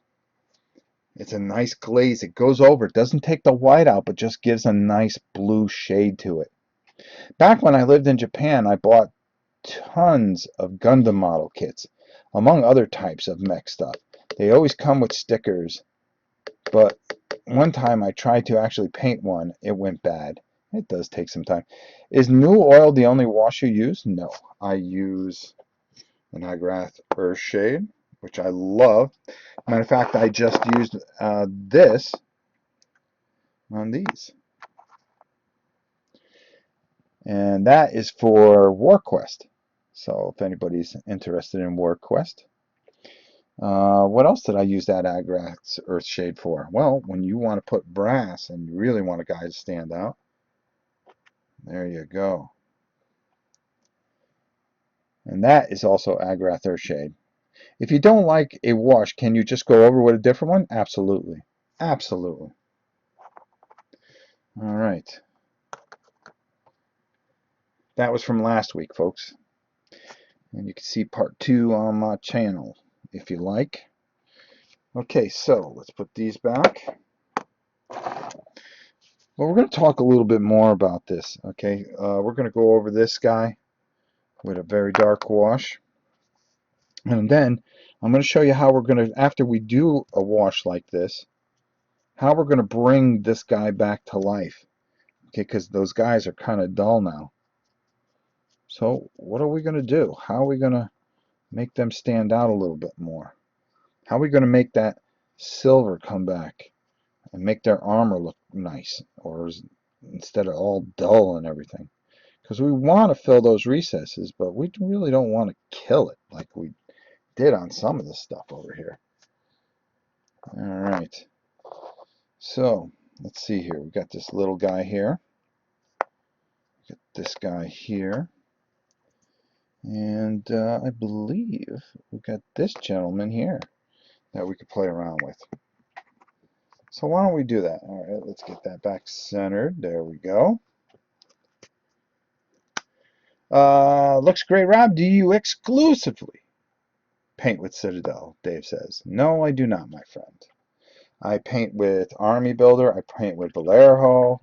It's a nice glaze. It goes over. It doesn't take the white out, but just gives a nice blue shade to it. Back when I lived in Japan, I bought tons of Gundam model kits, among other types of mech stuff. They always come with stickers, but one time I tried to actually paint one. It went bad. It does take some time. Is new oil the only wash you use? No. I use an Agrath Earthshade, which I love. Matter of fact, I just used this on these. And that is for WarQuest. So if anybody's interested in WarQuest. What else did I use that Agrax Earthshade for? Well, when you want to put brass and you really want a guy to stand out, there you go. And that is also Agrath Earthshade. If you don't like a wash, can you just go over with a different one? Absolutely. Absolutely. All right. That was from last week, folks. And you can see part 2 on my channel if you like. Okay, so let's put these back. Well, we're going to talk a little bit more about this, okay? We're going to go over this guy with a very dark wash. And then I'm going to show you how we're going to, after we do a wash like this, how we're going to bring this guy back to life. Okay, because those guys are kind of dull now. So what are we going to do? How are we going to make them stand out a little bit more? How are we going to make that silver come back and make their armor look nice, or instead of all dull and everything? Because we want to fill those recesses, but we really don't want to kill it like we did on some of this stuff over here. All right. So let's see here. We got this little guy here. Got this guy here. And I believe we got this gentleman here that we could play around with. So why don't we do that? All right, let's get that back centered. There we go. Looks great, Rob. Do you exclusively paint with Citadel? Dave says. No, I do not, my friend. I paint with Army Builder. I paint with Vallejo,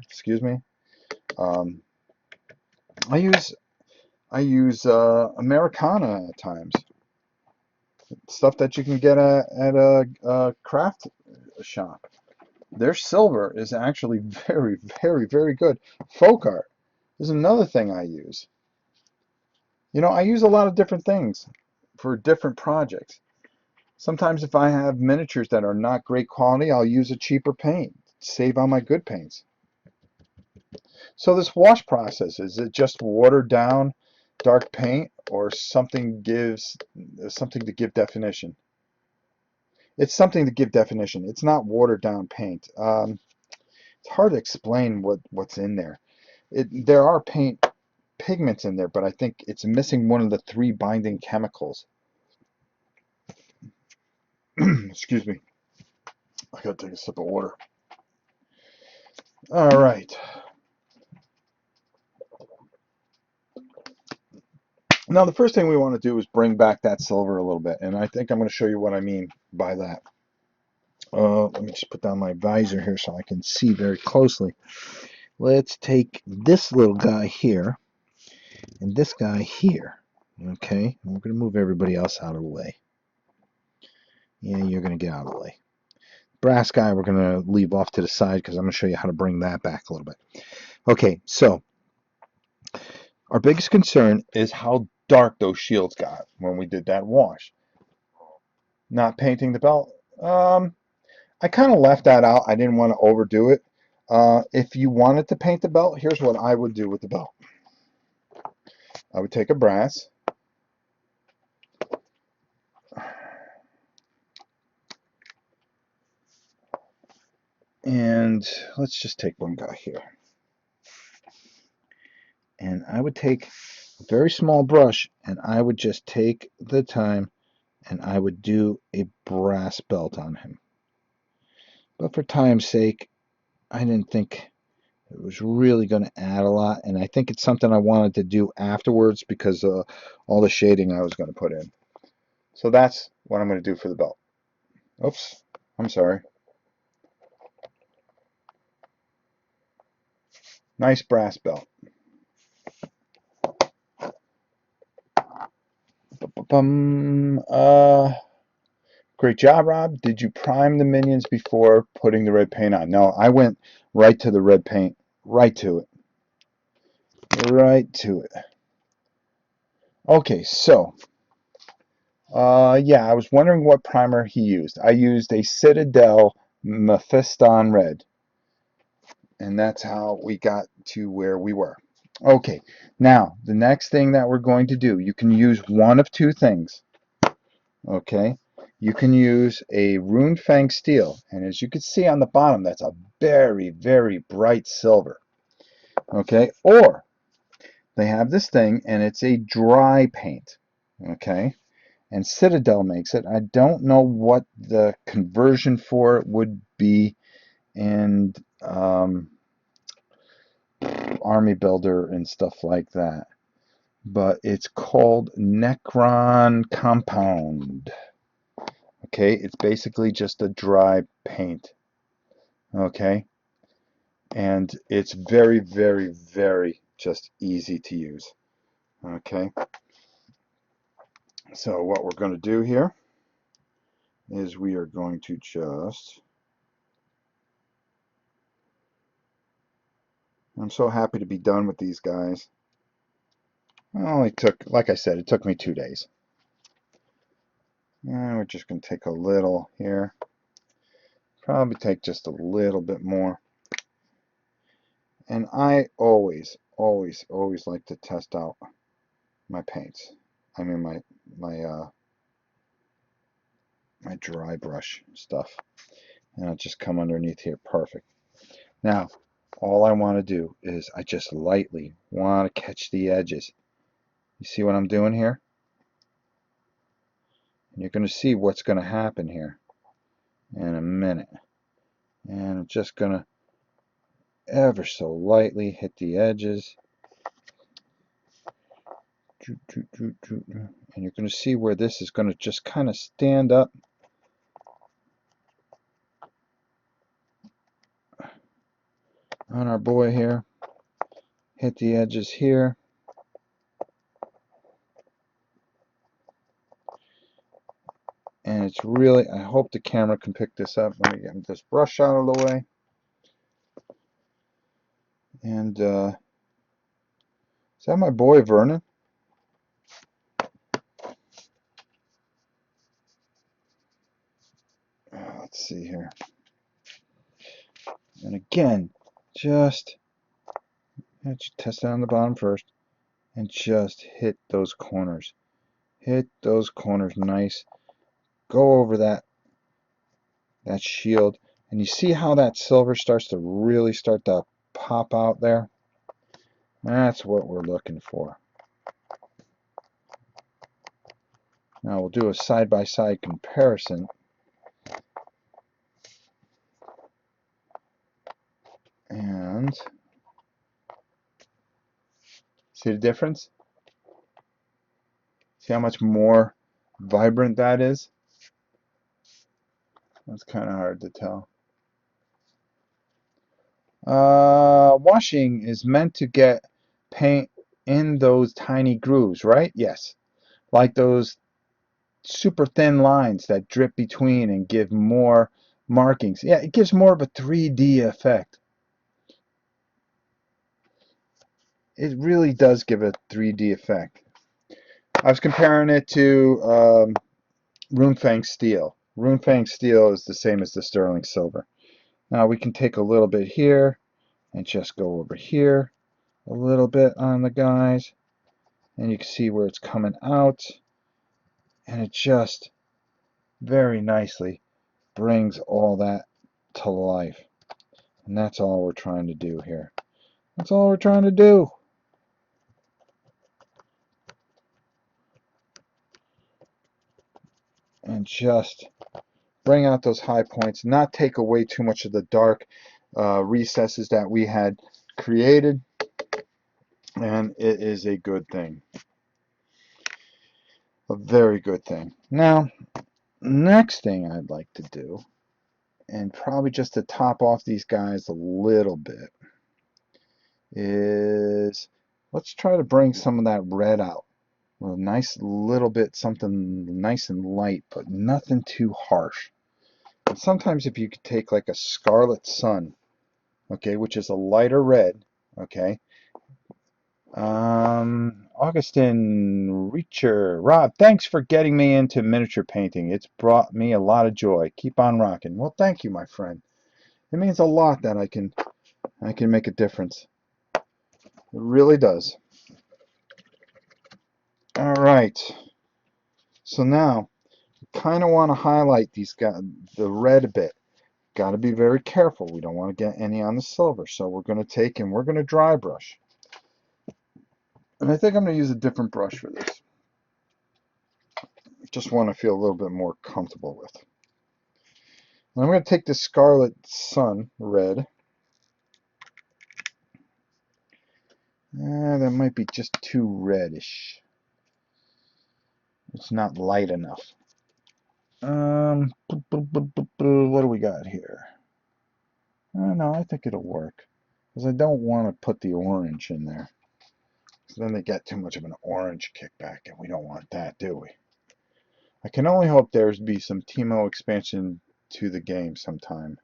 excuse me. I use Americana at times. Stuff that you can get at a craft shop. Their silver is actually very, very, very good. Folk art is another thing I use. You know, I use a lot of different things for different projects. Sometimes if I have miniatures that are not great quality, I'll use a cheaper paint, save on my good paints. So this wash process, is it just watered down dark paint, or something to give definition? It's something to give definition. It's not watered down paint. It's hard to explain what's in there. There are paint pigments in there, but I think it's missing one of the 3 binding chemicals. Excuse me. I gotta take a sip of water. All right. Now the first thing we want to do is bring back that silver a little bit, and I think I'm going to show you what I mean by that. Let me just put down my visor here so I can see very closely. Let's take this little guy here and this guy here. Okay, and we're going to move everybody else out of the way. Yeah, you're going to get out of the way. Brass guy we're going to leave off to the side because I'm going to show you how to bring that back a little bit. Okay, so our biggest concern is how dark those shields got when we did that wash. Not painting the belt. I kind of left that out. I didn't want to overdo it. If you wanted to paint the belt, here's what I would do with the belt. I would take a brass. And let's just take one guy here. And I would take a very small brush, and I would just take the time and I would do a brass belt on him. But for time's sake, I didn't think it was really going to add a lot, and I think it's something I wanted to do afterwards because of all the shading I was going to put in. So that's what I'm going to do for the belt. Oops, I'm sorry. Nice brass belt. Great job, Rob. Did you prime the minions before putting the red paint on? No, I went right to the red paint. Right to it. Right to it. Okay, so, yeah, I was wondering what primer he used. I used a Citadel Mephiston Red. And that's how we got to where we were. Okay, now, the next thing that we're going to do, you can use one of two things. Okay, you can use a Rune Fang steel, and as you can see on the bottom, that's a very, very bright silver. Okay, or they have this thing, and it's a dry paint. Okay, and Citadel makes it. I don't know what the conversion for it would be, and Army Builder and stuff like that. But it's called Necron Compound. Okay, it's basically just a dry paint. Okay, and it's very, very, very just easy to use. Okay, so what we're going to do here is we are going to just, I'm so happy to be done with these guys. It only took, like I said, it took me 2 days. And we're just going to take a little here. Probably take just a little bit more. And I always, always, always like to test out my paints. I mean my dry brush stuff. And I'll just come underneath here. Perfect. Now, all I want to do is I just lightly want to catch the edges. You see what I'm doing here? And you're going to see what's going to happen here in a minute. And I'm just going to ever so lightly hit the edges. And you're going to see where this is going to just kind of stand up. On our boy here. Hit the edges here. And it's really, I hope the camera can pick this up. Let me get this brush out of the way. And is that my boy Vernon? Let's see here. And again, just test it on the bottom first. And just hit those corners. Hit those corners nice. Go over that shield. And you see how that silver starts to really start to pop out there? That's what we're looking for. Now we'll do a side-by-side comparison. And see the difference? See how much more vibrant that is? That's kind of hard to tell. Washing is meant to get paint in those tiny grooves, right? Yes. Like those super thin lines that drip between and give more markings. Yeah, it gives more of a 3D effect. It really does give a 3D effect. I was comparing it to Rune Fang steel. Rune Fang steel is the same as the sterling silver. Now we can take a little bit here and just go over here a little bit on the guys, and you can see where it's coming out, and it just very nicely brings all that to life. And that's all we're trying to do here. That's all we're trying to do. And just bring out those high points, not take away too much of the dark recesses that we had created, and it is a good thing. a very good thing. Now, next thing I'd like to do, and probably just to top off these guys a little bit, is let's try to bring some of that red out. A nice little bit, something nice and light, but nothing too harsh. And sometimes if you could take like a Scarlet Sun, okay, which is a lighter red, okay. Augustin Reacher, Rob, thanks for getting me into miniature painting. It's brought me a lot of joy. Keep on rocking. Well, thank you, my friend. It means a lot that I can make a difference. It really does. All right. So now, kind of want to highlight these guys, the red a bit. Got to be very careful. We don't want to get any on the silver. So we're going to take and we're going to dry brush. And I think I'm going to use a different brush for this. Just want to feel a little bit more comfortable with. And I'm going to take the Scarlet Sun red. That might be just too reddish. It's not light enough. What do we got here? No, I think it'll work. Because I don't want to put the orange in there. So then they get too much of an orange kickback, and we don't want that, do we? I can only hope there's be some Teemo expansion to the game sometime.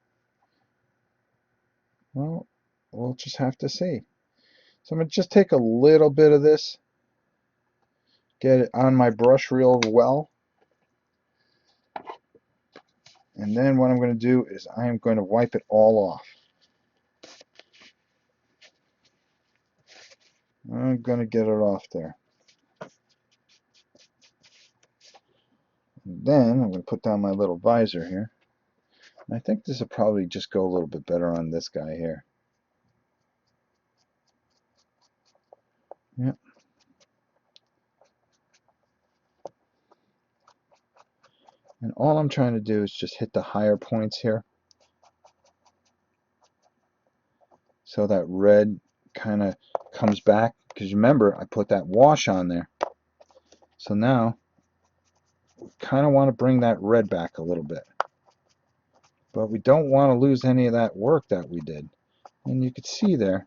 Well, we'll just have to see. So I'm going to just take a little bit of this, get it on my brush real well, and then what I'm going to do is I am going to wipe it all off. I'm going to get it off there. And then I'm going to put down my little visor here. And I think this will probably just go a little bit better on this guy here. Yep. And all I'm trying to do is just hit the higher points here. So that red kind of comes back. Because remember, I put that wash on there. So now, we kind of want to bring that red back a little bit. But we don't want to lose any of that work that we did. And you could see there,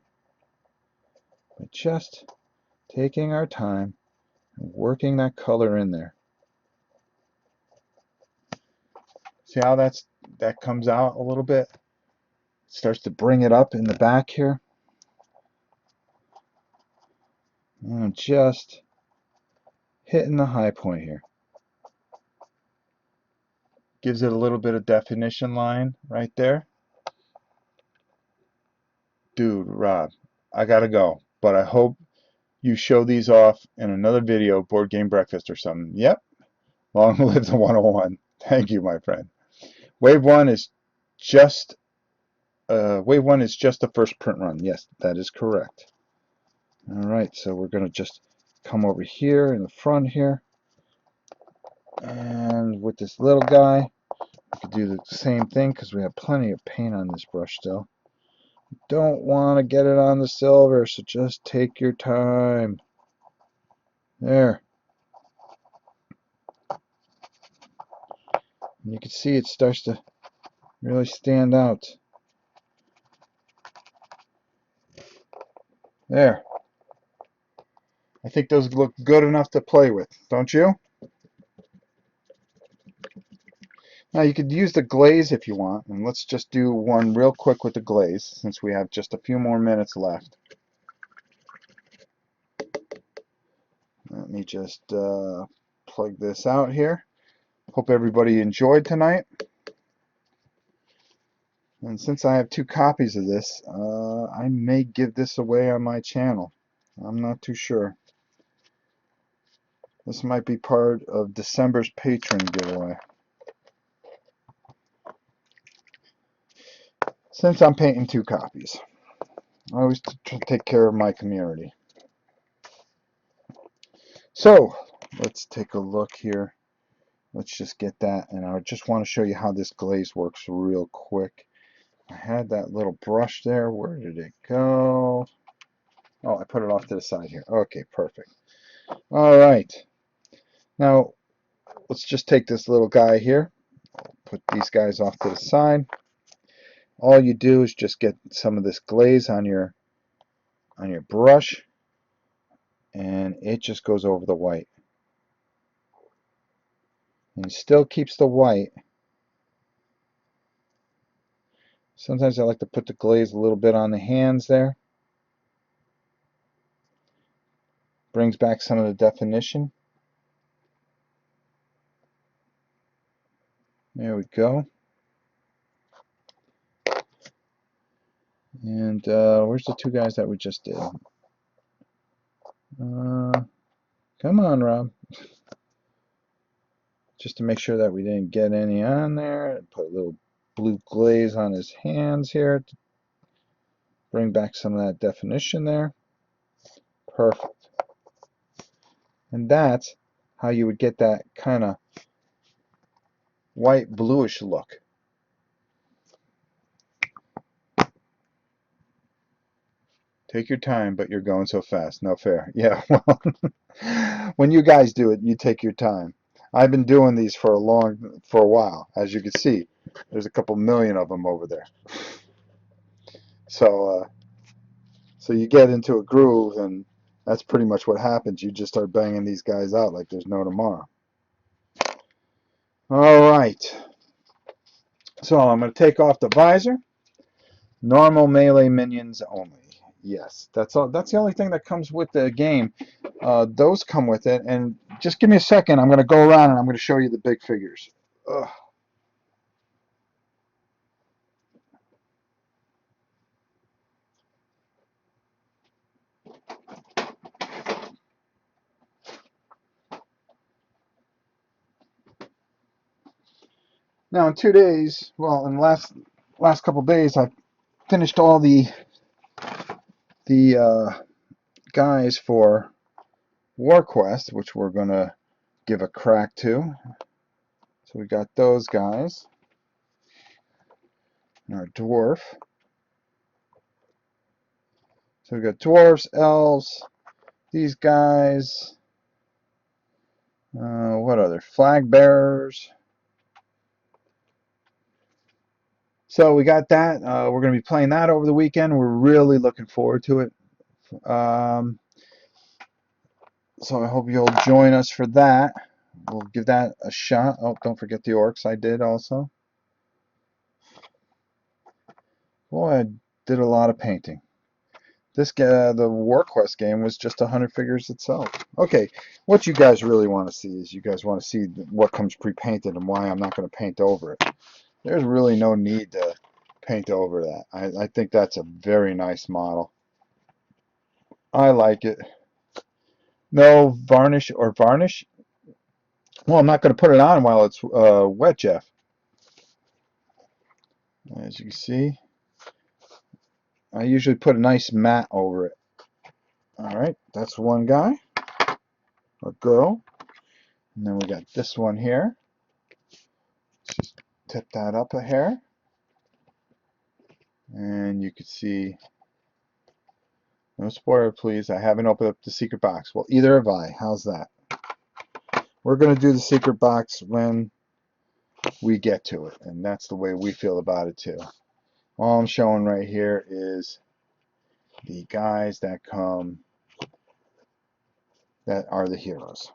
by just taking our time and working that color in there. See how that comes out a little bit? It starts to bring it up in the back here. And I'm just hitting the high point here. Gives it a little bit of definition line right there. Dude, Rob, I gotta go. But I hope you show these off in another video, Board Game Breakfast or something. Yep. Long live the 101. Thank you, my friend. Wave 1 is just the first print run. Yes, that is correct. Alright, so we're gonna just come over here in the front here. And with this little guy, we could do the same thing because we have plenty of paint on this brush still. Don't want to get it on the silver, so just take your time. There. And you can see it starts to really stand out. There. I think those look good enough to play with, don't you? Now you could use the glaze if you want, and let's just do one real quick with the glaze since we have just a few more minutes left. Let me just plug this out here. Hope everybody enjoyed tonight. And since I have 2 copies of this, I may give this away on my channel. I'm not too sure. This might be part of December's patron giveaway. Since I'm painting 2 copies, I always take care of my community. So, let's take a look here. Let's just get that, and I just want to show you how this glaze works real quick. I had that little brush there. Where did it go? Oh, I put it off to the side here. Okay, perfect. All right. Now, let's just take this little guy here, put these guys off to the side. All you do is just get some of this glaze on your brush, and it just goes over the white. And it still keeps the white. Sometimes I like to put the glaze a little bit on the hands there. Brings back some of the definition. There we go. And where's the two guys that we just did? Come on, Rob. Just to make sure that we didn't get any on there. Put a little blue glaze on his hands here to bring back some of that definition there. Perfect. And that's how you would get that kind of white bluish look. Take your time, but you're going so fast. No fair. Yeah, well, when you guys do it, you take your time. I've been doing these for a while. As you can see, there's a couple million of them over there. So, so you get into a groove, and that's pretty much what happens. You just start banging these guys out like there's no tomorrow. All right. So I'm going to take off the visor. Normal melee minions only. Yes, that's all. That's the only thing that comes with the game. Those come with it. And just give me a second. I'm going to go around and I'm going to show you the big figures. Ugh. Now in 2 days, well, in the last couple days, I finished all the guys for WarQuest, which we're going to give a crack to. So we got those guys. And our dwarf. So we got dwarves, elves, these guys. What other? Flag bearers. So we got that. We're going to be playing that over the weekend. We're really looking forward to it. So I hope you'll join us for that. We'll give that a shot. Oh, don't forget the orcs I did also. Boy, I did a lot of painting. The WarQuest game was just 100 figures itself. Okay, what you guys really want to see is you guys want to see what comes pre-painted and why I'm not going to paint over it. There's really no need to paint over that. I think that's a very nice model. I like it. No varnish or varnish. Well, I'm not going to put it on while it's wet, Jeff. As you can see, I usually put a nice mat over it. All right, that's one guy or girl. And then we got this one here. Let's just tip that up a hair. And you can see, no spoiler please, I haven't opened up the secret box. Well, either have I. How's that? We're going to do the secret box when we get to it. And that's the way we feel about it too. All I'm showing right here is the guys that come that are the heroes.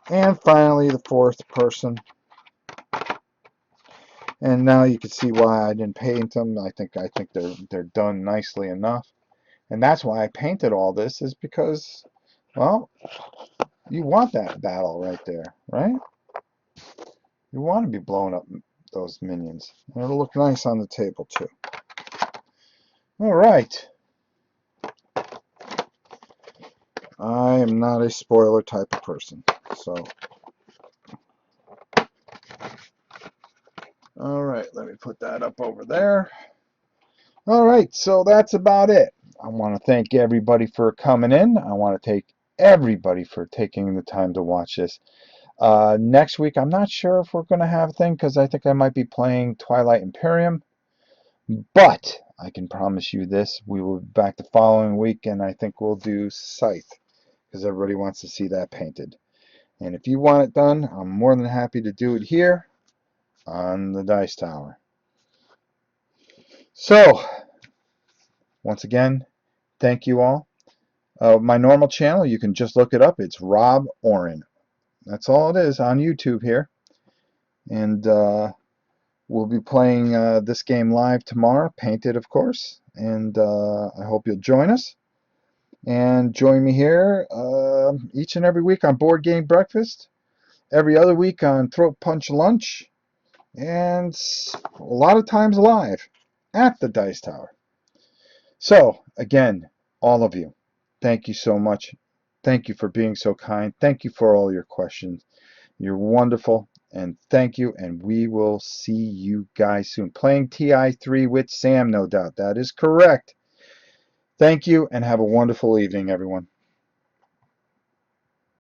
And finally, the fourth person. And now you can see why I didn't paint them. I think they're done nicely enough. And that's why I painted all this, is because, well, you want that battle right there, right? You want to be blowing up those minions. And it'll look nice on the table too. All right. I am not a spoiler type of person, so. All right, let me put that up over there. All right, so that's about it. I want to thank everybody for coming in. I want to thank everybody for taking the time to watch this. Next week, I'm not sure if we're going to have a thing because I think I might be playing Twilight Imperium. But I can promise you this, we will be back the following week, and I think we'll do Scythe because everybody wants to see that painted. And if you want it done, I'm more than happy to do it here on the Dice Tower. So, once again, thank you all. My normal channel, you can just look it up. It's Rob Oren. That's all it is on YouTube here. And we'll be playing this game live tomorrow, painted, of course. And I hope you'll join us. And join me here each and every week on Board Game Breakfast, every other week on Throat Punch Lunch, and a lot of times live at the Dice Tower. So, again, all of you, thank you so much. Thank you for being so kind. Thank you for all your questions. You're wonderful, and thank you, and we will see you guys soon. Playing TI3 with Sam, no doubt. That is correct. Thank you, and have a wonderful evening, everyone.